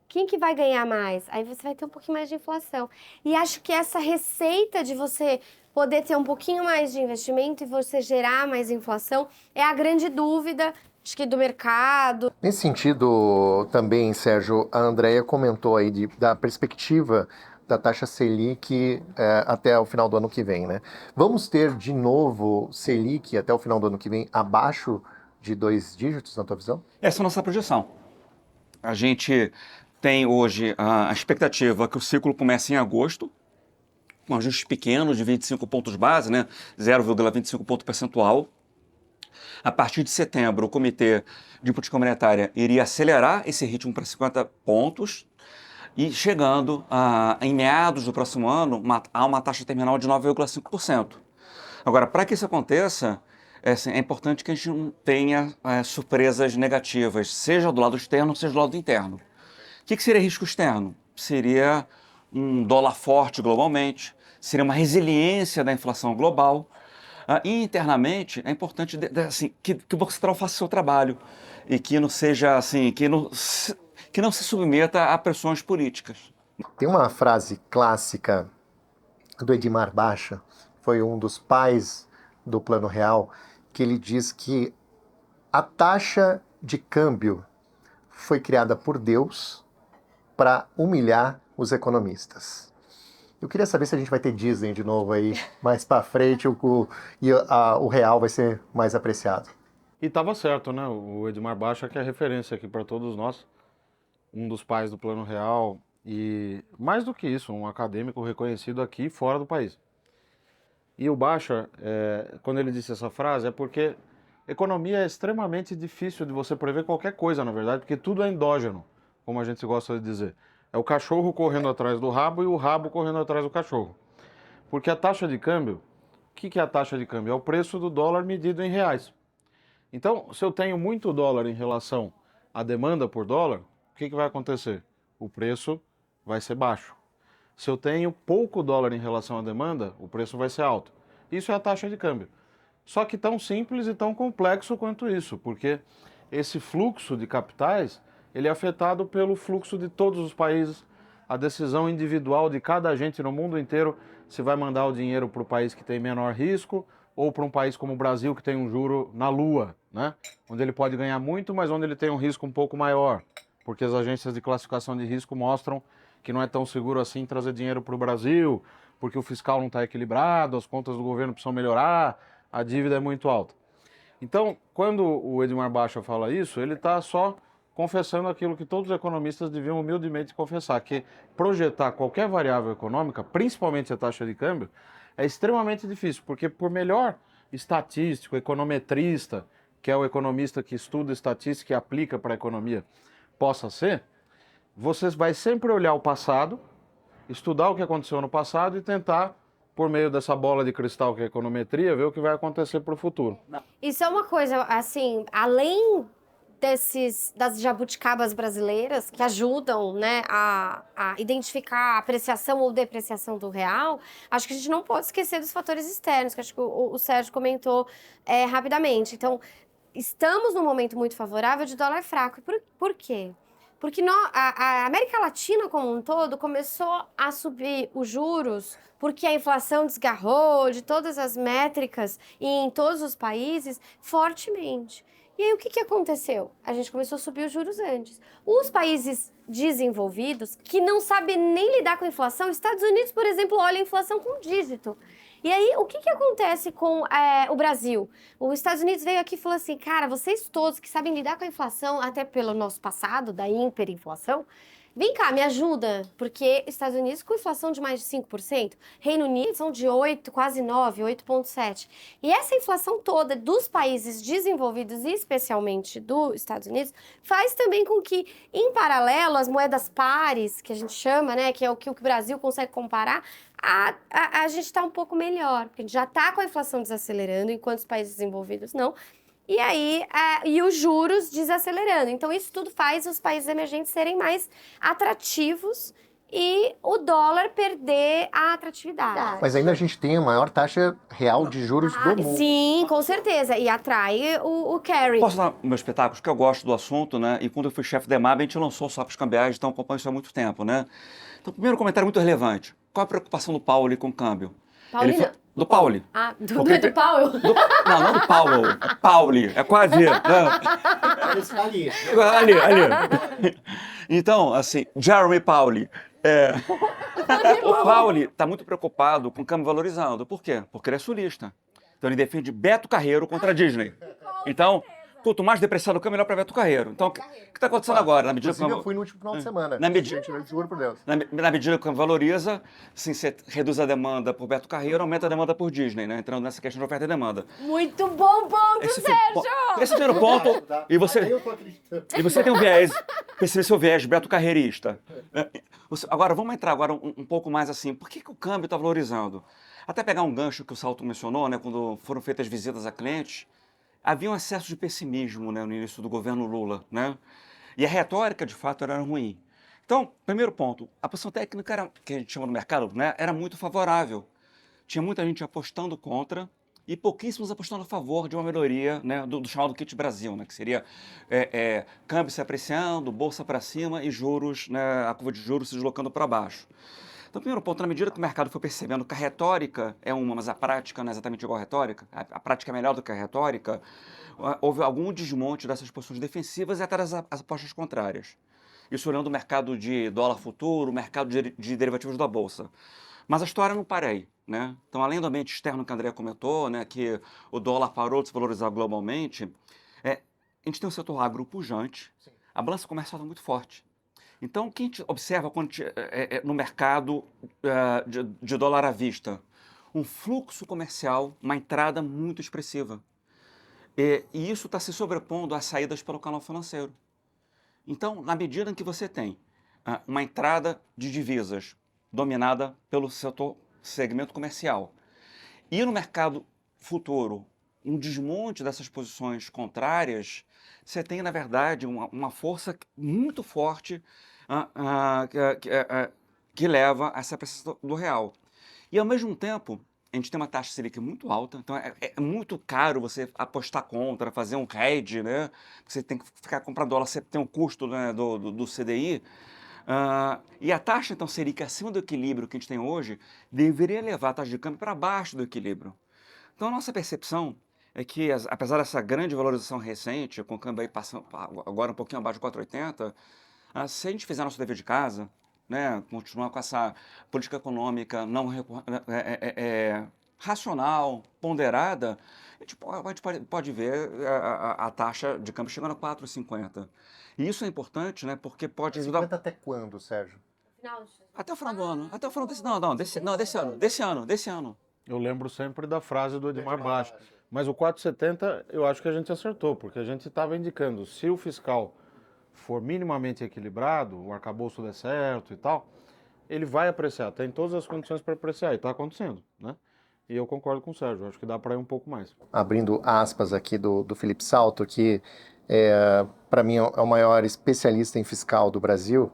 quem que vai ganhar mais? Aí você vai ter um pouquinho mais de inflação. E acho que essa receita de você poder ter um pouquinho mais de investimento e você gerar mais inflação é a grande dúvida, acho que do mercado. nesse sentido também, Sérgio, a Andrea comentou aí da perspectiva da taxa Selic até o final do ano que vem, né? Vamos ter de novo Selic até o final do ano que vem abaixo de 2 dígitos, na tua visão? Essa é a nossa projeção. A gente tem hoje a expectativa que o ciclo comece em agosto, com ajustes pequenos de 25 pontos base, né? 0,25 ponto percentual. A partir de setembro, o Comitê de Política Monetária iria acelerar esse ritmo para 50 pontos e chegando em meados do próximo ano a uma taxa terminal de 9,5%. Agora, para que isso aconteça, é importante que a gente não tenha surpresas negativas, seja do lado externo, seja do lado interno. O que seria risco externo? Seria um dólar forte globalmente, seria uma resiliência da inflação global. E internamente é importante assim, que o Central faça o seu trabalho e que não seja assim, que não se submeta a pressões políticas. Tem uma frase clássica do Edmar Baixa, foi um dos pais do Plano Real, que ele diz que a taxa de câmbio foi criada por Deus para humilhar os economistas. Eu queria saber se a gente vai ter Disney de novo aí mais para frente e o real vai ser mais apreciado. E estava certo, né? O Edmar Baixa, que é referência aqui para todos nós, um dos pais do Plano Real e, mais do que isso, um acadêmico reconhecido aqui e fora do país. E o Baixa, quando ele disse essa frase, é porque economia é extremamente difícil de você prever qualquer coisa, na verdade, porque tudo é endógeno, como a gente gosta de dizer. É o cachorro correndo atrás do rabo e o rabo correndo atrás do cachorro. Porque a taxa de câmbio, o que é a taxa de câmbio? É o preço do dólar medido em reais. Então, se eu tenho muito dólar em relação à demanda por dólar, o que vai acontecer? O preço vai ser baixo. Se eu tenho pouco dólar em relação à demanda, o preço vai ser alto. Isso é a taxa de câmbio. Só que tão simples e tão complexo quanto isso, porque esse fluxo de capitais, ele é afetado pelo fluxo de todos os países, a decisão individual de cada agente no mundo inteiro se vai mandar o dinheiro para o país que tem menor risco ou para um país como o Brasil que tem um juro na lua, né? Onde ele pode ganhar muito, mas onde ele tem um risco um pouco maior, porque as agências de classificação de risco mostram que não é tão seguro assim trazer dinheiro para o Brasil, porque o fiscal não está equilibrado, as contas do governo precisam melhorar, a dívida é muito alta. Então, quando o Edmar Baixa fala isso, ele está só confessando aquilo que todos os economistas deviam humildemente confessar, que projetar qualquer variável econômica, principalmente a taxa de câmbio, é extremamente difícil, porque por melhor estatístico, econometrista, que é o economista que estuda estatística e aplica para a economia, possa ser, você vai sempre olhar o passado, estudar o que aconteceu no passado e tentar, por meio dessa bola de cristal que é a econometria, ver o que vai acontecer para o futuro. Isso é uma coisa, assim, além das jabuticabas brasileiras que ajudam, né, a identificar a apreciação ou depreciação do real, acho que a gente não pode esquecer dos fatores externos, que acho que o Sérgio comentou rapidamente. Então, estamos num momento muito favorável de dólar fraco. Por quê? Porque a América Latina como um todo começou a subir os juros porque a inflação desgarrou de todas as métricas e em todos os países fortemente. E aí, o que aconteceu? A gente começou a subir os juros antes. Os países desenvolvidos, que não sabem nem lidar com a inflação, Estados Unidos, por exemplo, olha a inflação com um dígito. E aí, o que acontece com o Brasil? Os Estados Unidos veio aqui e falou assim, cara, vocês todos que sabem lidar com a inflação, até pelo nosso passado, da hiperinflação, vem cá, me ajuda, porque Estados Unidos com inflação de mais de 5%, Reino Unido são de 8, quase 9, 8,7%. E essa inflação toda dos países desenvolvidos, e especialmente dos Estados Unidos, faz também com que, em paralelo, as moedas pares, que a gente chama, né, que é o que o Brasil consegue comparar, a gente está um pouco melhor, porque a gente já está com a inflação desacelerando, enquanto os países desenvolvidos não. E aí, e os juros desacelerando. Então, isso tudo faz os países emergentes serem mais atrativos e o dólar perder a atratividade. Mas ainda a gente tem a maior taxa real de juros do mundo. Sim, com certeza. E atrai o carry. Posso dar meus espetáculos, que eu gosto do assunto, né? E quando eu fui chefe da EMAB, a gente lançou swaps cambiais, então acompanho isso há muito tempo, né? Então, primeiro comentário muito relevante. Qual a preocupação do Pauli com o câmbio? Paulina? Do Pauli. Ah, do Não Paulo? do Paulo. Pauli. É quase. Né? Ali. Então, assim, Jeremy Pauli. O Pauli está muito preocupado com o câmbio valorizando. Por quê? Porque ele é sulista. Então ele defende Beto Carreiro contra a Disney. Então, quanto mais depreciado o câmbio, melhor para Beto Carreiro. Então, o que está acontecendo agora? Na medida que eu fui no último final de semana. Juro por Deus. Na medida que o câmbio valoriza, assim, você reduz a demanda por Beto Carreiro, aumenta a demanda por Disney, né? Entrando nessa questão de oferta e demanda. Muito bom ponto, Sérgio! Esse é o primeiro ponto. E você tem um viés, percebe seu viés Beto Carreirista. Agora, vamos entrar agora um pouco mais assim. Por que o câmbio está valorizando? Até pegar um gancho que o Salto mencionou, né? Quando foram feitas visitas a clientes, havia um excesso de pessimismo, né, no início do governo Lula, né? E a retórica, de fato, era ruim. Então, primeiro ponto, a posição técnica, que a gente chama no mercado, né, era muito favorável. Tinha muita gente apostando contra e pouquíssimos apostando a favor de uma melhoria, né, do chamado Kit Brasil, né, que seria câmbio se apreciando, bolsa para cima e juros, né, a curva de juros se deslocando para baixo. Então, primeiro ponto, na medida que o mercado foi percebendo que a retórica é uma, mas a prática não é exatamente igual à retórica, a prática é melhor do que a retórica, houve algum desmonte dessas posições defensivas e até das apostas contrárias. Isso olhando o mercado de dólar futuro, o mercado de derivativos da Bolsa. Mas a história não para aí, né? Então, além do ambiente externo que a Andrea comentou, né, que o dólar parou de se valorizar globalmente, a gente tem um setor agro pujante, a balança comercial está muito forte. Então, o que a gente observa no mercado de dólar à vista? Um fluxo comercial, uma entrada muito expressiva. E isso está se sobrepondo às saídas pelo canal financeiro. Então, na medida em que você tem uma entrada de divisas dominada pelo segmento comercial e no mercado futuro um desmonte dessas posições contrárias, você tem, na verdade, uma força muito forte que leva a essa apreciação do real. E, ao mesmo tempo, a gente tem uma taxa Selic muito alta, então é muito caro você apostar contra, fazer um hedge, né? Você tem que ficar comprando dólar, você tem um custo, né, do CDI. E a taxa, então, Selic acima do equilíbrio que a gente tem hoje, deveria levar a taxa de câmbio para baixo do equilíbrio. Então, a nossa percepção é que, apesar dessa grande valorização recente, com o câmbio aí passando agora um pouquinho abaixo de 4,80, se a gente fizer nosso dever de casa, né, continuar com essa política econômica não racional, ponderada, a gente pode ver a taxa de câmbio chegando a 4,50. E isso é importante, né, porque pode ajudar... 50 até quando, Sérgio? Até o final do ano. Até o final desse ano. Eu lembro sempre da frase do Edmar Baixo. Mas o 4,70 eu acho que a gente acertou, porque a gente estava indicando, se o fiscal for minimamente equilibrado, o arcabouço der certo e tal, ele vai apreciar, tem todas as condições para apreciar, e está acontecendo, né? E eu concordo com o Sérgio, acho que dá para ir um pouco mais. Abrindo aspas aqui do Felipe Salto, que para mim é o maior especialista em fiscal do Brasil,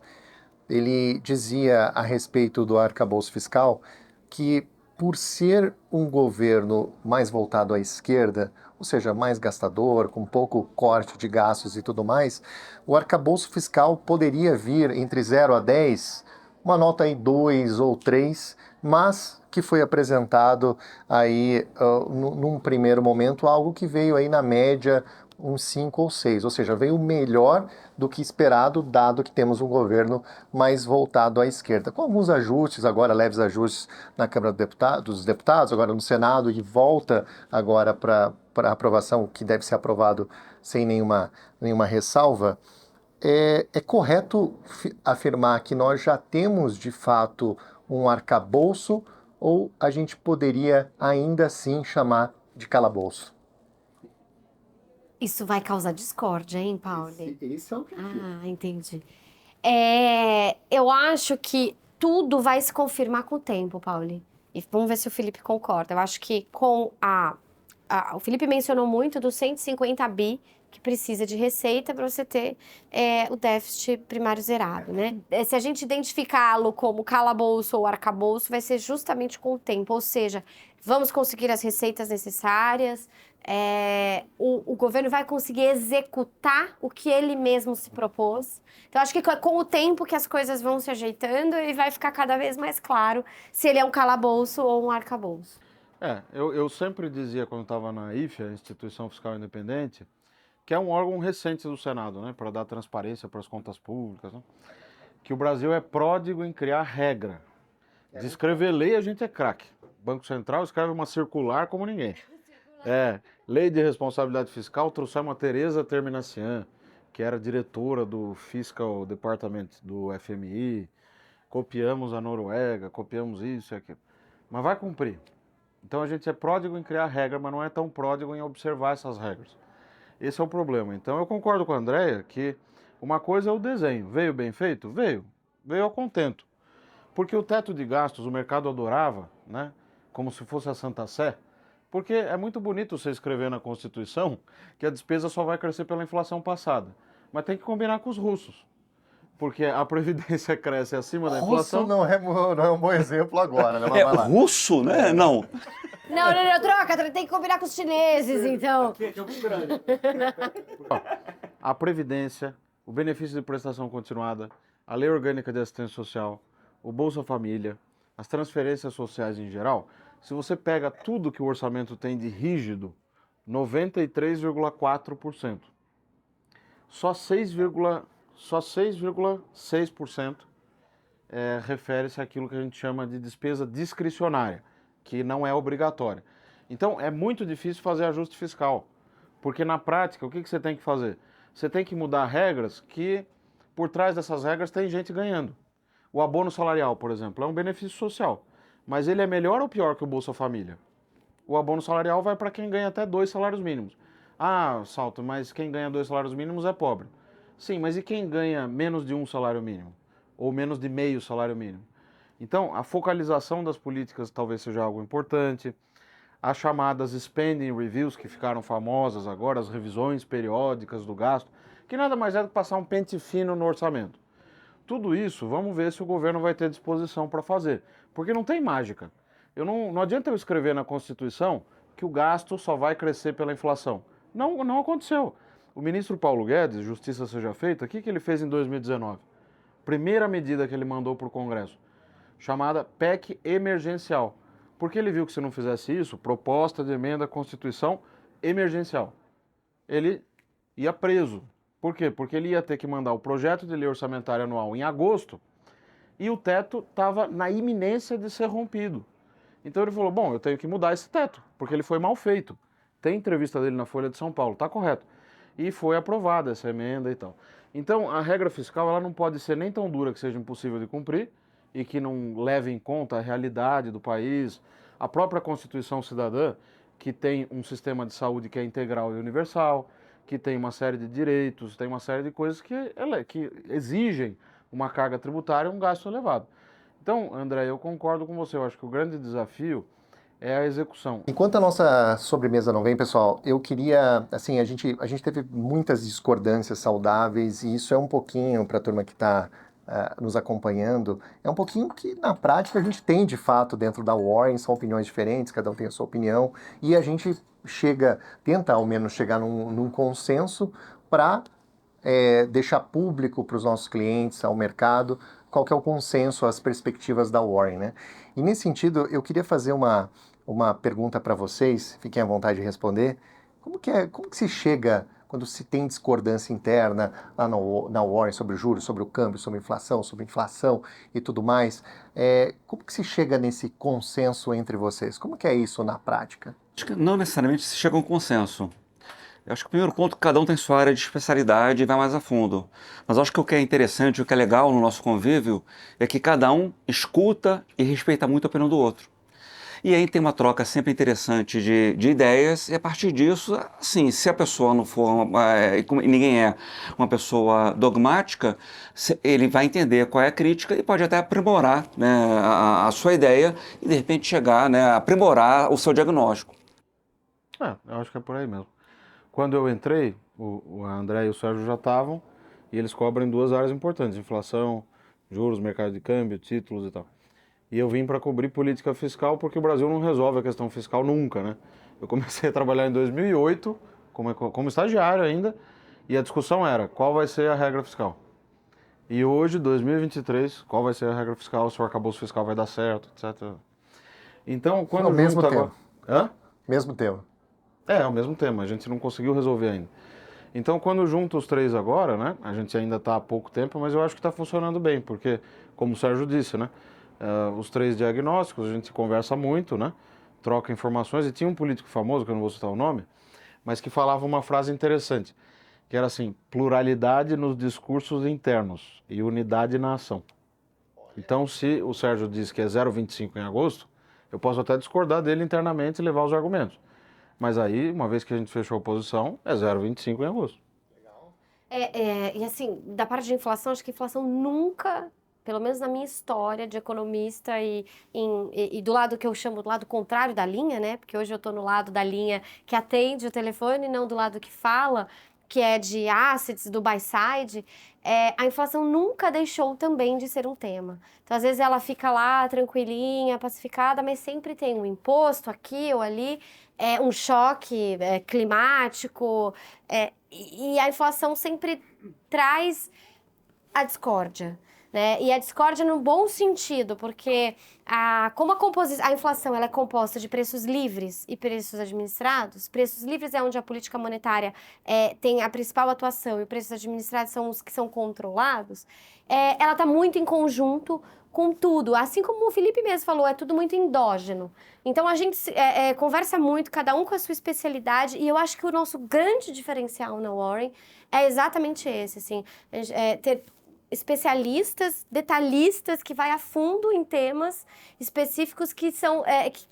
ele dizia a respeito do arcabouço fiscal que, por ser um governo mais voltado à esquerda, ou seja, mais gastador, com pouco corte de gastos e tudo mais, o arcabouço fiscal poderia vir entre 0 a 10, uma nota aí 2 ou 3, mas que foi apresentado aí num primeiro momento algo que veio aí na média uns 5 ou 6, ou seja, veio melhor do que esperado, dado que temos um governo mais voltado à esquerda, com alguns ajustes, agora leves ajustes na Câmara dos Deputados, agora no Senado, e volta agora para aprovação, que deve ser aprovado sem nenhuma ressalva. É correto afirmar que nós já temos, de fato, um arcabouço, ou a gente poderia ainda assim chamar de calabouço? Isso vai causar discórdia, hein, Pauli? Esse é o Entendi. Eu acho que tudo vai se confirmar com o tempo, Pauli. E vamos ver se o Felipe concorda. Eu acho que o Felipe mencionou muito dos 150 bi que precisa de receita para você ter o déficit primário zerado, né? Se a gente identificá-lo como calabouço ou arcabouço, vai ser justamente com o tempo. Ou seja, vamos conseguir as receitas necessárias, o governo vai conseguir executar o que ele mesmo se propôs. Então, acho que com o tempo que as coisas vão se ajeitando e vai ficar cada vez mais claro se ele é um calabouço ou um arcabouço. Eu sempre dizia, quando estava na IFE, a Instituição Fiscal Independente, que é um órgão recente do Senado, né, para dar transparência para as contas públicas, né, que o Brasil é pródigo em criar regra. De escrever lei, a gente é craque. O Banco Central escreve uma circular como ninguém. Lei de responsabilidade fiscal, trouxemos a Tereza Terminacian, que era diretora do Fiscal Department do FMI, copiamos a Noruega, copiamos isso e aquilo. Mas vai cumprir. Então a gente é pródigo em criar regra, mas não é tão pródigo em observar essas regras. Esse é o problema. Então eu concordo com a Andrea que uma coisa é o desenho. Veio bem feito? Veio. Veio ao contento. Porque o teto de gastos o mercado adorava, né? Como se fosse a Santa Sé. Porque é muito bonito você escrever na Constituição que a despesa só vai crescer pela inflação passada. Mas tem que combinar com os russos. Porque a Previdência cresce acima da inflação. Russo não é um bom exemplo agora, né? Mas vai lá. Russo, né? Não. Não, troca, tem que combinar com os chineses, então. Aqui é muito grande. A Previdência, o benefício de prestação continuada, a Lei Orgânica de Assistência Social, o Bolsa Família, as transferências sociais em geral, se você pega tudo que o orçamento tem de rígido, 93,4%. Só 6,6% refere-se àquilo que a gente chama de despesa discricionária, que não é obrigatória. Então, é muito difícil fazer ajuste fiscal, porque na prática, o que você tem que fazer? Você tem que mudar regras que, por trás dessas regras, tem gente ganhando. O abono salarial, por exemplo, é um benefício social, mas ele é melhor ou pior que o Bolsa Família? O abono salarial vai para quem ganha até 2 salários mínimos. Ah, Salto, mas quem ganha 2 salários mínimos é pobre. Sim, mas e quem ganha menos de 1 salário mínimo? Ou menos de meio salário mínimo? Então, a focalização das políticas talvez seja algo importante. As chamadas spending reviews, que ficaram famosas agora, as revisões periódicas do gasto, que nada mais é do que passar um pente fino no orçamento. Tudo isso, vamos ver se o governo vai ter disposição para fazer. Porque não tem mágica. Não adianta eu escrever na Constituição que o gasto só vai crescer pela inflação. Não aconteceu. O ministro Paulo Guedes, justiça seja feita, o que ele fez em 2019? Primeira medida que ele mandou para o Congresso, chamada PEC emergencial. Porque ele viu que se não fizesse isso, proposta de emenda à Constituição emergencial, ele ia preso. Por quê? Porque ele ia ter que mandar o projeto de lei orçamentária anual em agosto e o teto estava na iminência de ser rompido. Então ele falou, bom, eu tenho que mudar esse teto, porque ele foi mal feito. Tem entrevista dele na Folha de São Paulo, está correto. E foi aprovada essa emenda e tal. Então a regra fiscal ela não pode ser nem tão dura que seja impossível de cumprir e que não leve em conta a realidade do país, a própria Constituição Cidadã, que tem um sistema de saúde que é integral e universal, que tem uma série de direitos, tem uma série de coisas que exigem uma carga tributária e um gasto elevado. Então, André, eu concordo com você, eu acho que o grande desafio é a execução. Enquanto a nossa sobremesa não vem, pessoal, eu queria, assim, a gente teve muitas discordâncias saudáveis e isso é um pouquinho, para a turma que está nos acompanhando, é um pouquinho que na prática a gente tem de fato dentro da Warren, são opiniões diferentes, cada um tem a sua opinião e a gente tenta ao menos chegar num consenso para deixar público para os nossos clientes, ao mercado, qual que é o consenso, as perspectivas da Warren, né? E nesse sentido, eu queria fazer uma pergunta para vocês, fiquem à vontade de responder. Como que se chega, quando se tem discordância interna lá na Warren sobre juros, sobre o câmbio, sobre inflação e tudo mais, como que se chega nesse consenso entre vocês? Como que é isso na prática? Acho que não necessariamente se chega a um consenso. Eu acho que o primeiro ponto, cada um tem sua área de especialidade e vai mais a fundo. Mas acho que o que é interessante, o que é legal no nosso convívio, é que cada um escuta e respeita muito a opinião do outro. E aí tem uma troca sempre interessante de ideias, e a partir disso, assim, se a pessoa não for, e ninguém é uma pessoa dogmática, ele vai entender qual é a crítica e pode até aprimorar, né, a sua ideia e de repente chegar, né, a aprimorar o seu diagnóstico. Eu acho que é por aí mesmo. Quando eu entrei, o André e o Sérgio já estavam, e eles cobrem duas áreas importantes: inflação, juros, mercado de câmbio, títulos e tal. E eu vim para cobrir política fiscal porque o Brasil não resolve a questão fiscal nunca, né? Eu comecei a trabalhar em 2008 como estagiário ainda, e a discussão era qual vai ser a regra fiscal. E hoje, 2023, qual vai ser a regra fiscal, se o arcabouço fiscal vai dar certo, etc. Então, quando É o mesmo junta tema. Hã? Mesmo tema. É o mesmo tema, a gente não conseguiu resolver ainda. Então, quando junta os três agora, né, a gente ainda está há pouco tempo, mas eu acho que está funcionando bem, porque, como o Sérgio disse, né, os três diagnósticos, a gente conversa muito, né, troca informações, e tinha um político famoso, que eu não vou citar o nome, mas que falava uma frase interessante, que era assim: pluralidade nos discursos internos e unidade na ação. Então, se o Sérgio diz que é 0,25 em agosto, eu posso até discordar dele internamente e levar os argumentos. Mas aí, uma vez que a gente fechou a posição, é 0,25 em agosto. E assim, da parte de inflação, acho que a inflação nunca, pelo menos na minha história de economista e do lado que eu chamo do lado contrário da linha, né? Porque hoje eu estou no lado da linha que atende o telefone, não do lado que fala, que é de assets, do buy side. A inflação nunca deixou também de ser um tema. Então, às vezes ela fica lá tranquilinha, pacificada, mas sempre tem um imposto aqui ou ali, um choque climático, e a inflação sempre traz a discórdia, né? E a discórdia no bom sentido, porque como a inflação ela é composta de preços livres e preços administrados, preços livres é onde a política monetária tem a principal atuação e os preços administrados são os que são controlados, ela está muito em conjunto com tudo. Assim como o Felipe mesmo falou, é tudo muito endógeno. Então a gente conversa muito, cada um com a sua especialidade, e eu acho que o nosso grande diferencial na Warren é exatamente esse, assim, ter especialistas, detalhistas, que vai a fundo em temas específicos que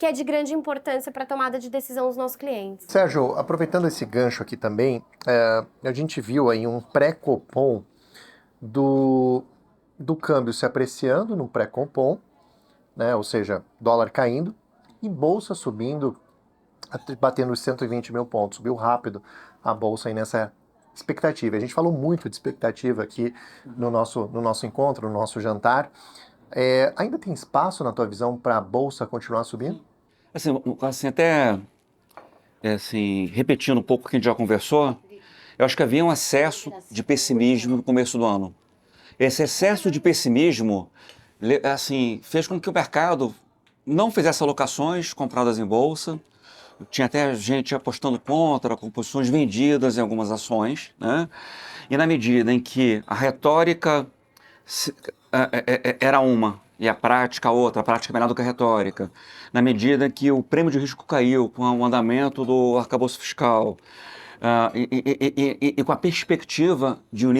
é de grande importância para a tomada de decisão dos nossos clientes. Sérgio, aproveitando esse gancho aqui também, a gente viu aí um pré-copom do câmbio se apreciando no pré-copom, né? Ou seja, dólar caindo e bolsa subindo, batendo os 120 mil pontos. Subiu rápido a bolsa aí nessa expectativa. A gente falou muito de expectativa aqui no nosso encontro, no nosso jantar. Ainda tem espaço, na tua visão, para a bolsa continuar subindo? Assim até assim, repetindo um pouco o que a gente já conversou, eu acho que havia um excesso de pessimismo no começo do ano. Esse excesso de pessimismo, assim, fez com que o mercado não fizesse alocações compradas em bolsa. Tinha até gente apostando contra, com posições vendidas em algumas ações, né? E na medida em que a retórica era uma e a prática outra, a prática melhor do que a retórica, na medida em que o prêmio de risco caiu com o andamento do arcabouço fiscal, e com a perspectiva de um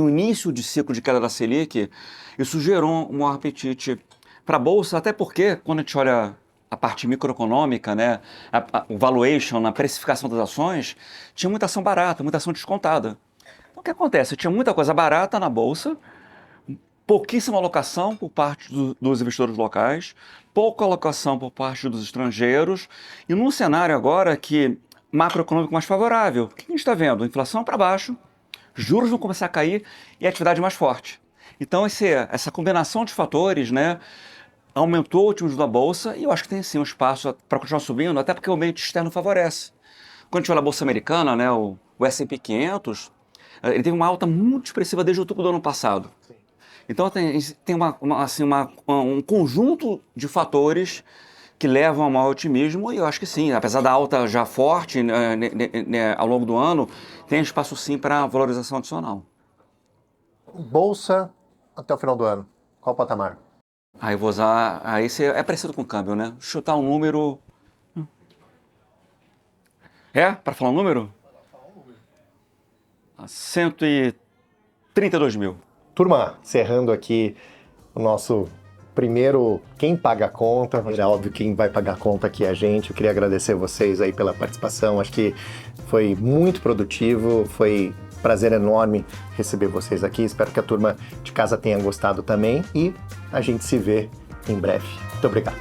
início de ciclo de queda da Selic, isso gerou um maior apetite para a Bolsa, até porque, quando a gente olha a parte microeconômica, né, o valuation, na precificação das ações, tinha muita ação barata, muita ação descontada. Então, o que acontece? Tinha muita coisa barata na Bolsa, pouquíssima alocação por parte dos investidores locais, pouca alocação por parte dos estrangeiros, e num cenário agora que macroeconômico mais favorável. O que a gente está vendo? Inflação para baixo, juros vão começar a cair e a atividade mais forte. Então, essa combinação de fatores, né, aumentou o otimismo da Bolsa, e eu acho que tem sim um espaço para continuar subindo, até porque o ambiente externo favorece. Quando a gente olha a Bolsa Americana, né, o S&P 500, ele teve uma alta muito expressiva desde outubro do ano passado. Então tem um conjunto de fatores que levam ao maior otimismo, e eu acho que sim, apesar da alta já forte ao longo do ano, tem espaço sim para valorização adicional. Bolsa até o final do ano, qual o patamar? Aí eu vou usar, aí é parecido com o câmbio, né? Chutar um número... Para falar um número? 132 mil. Turma, encerrando aqui o nosso primeiro Quem Paga a Conta. É óbvio, quem vai pagar a conta aqui é a gente. Eu queria agradecer vocês aí pela participação. Acho que foi muito produtivo, foi um prazer enorme receber vocês aqui. Espero que a turma de casa tenha gostado também e a gente se vê em breve. Muito obrigado.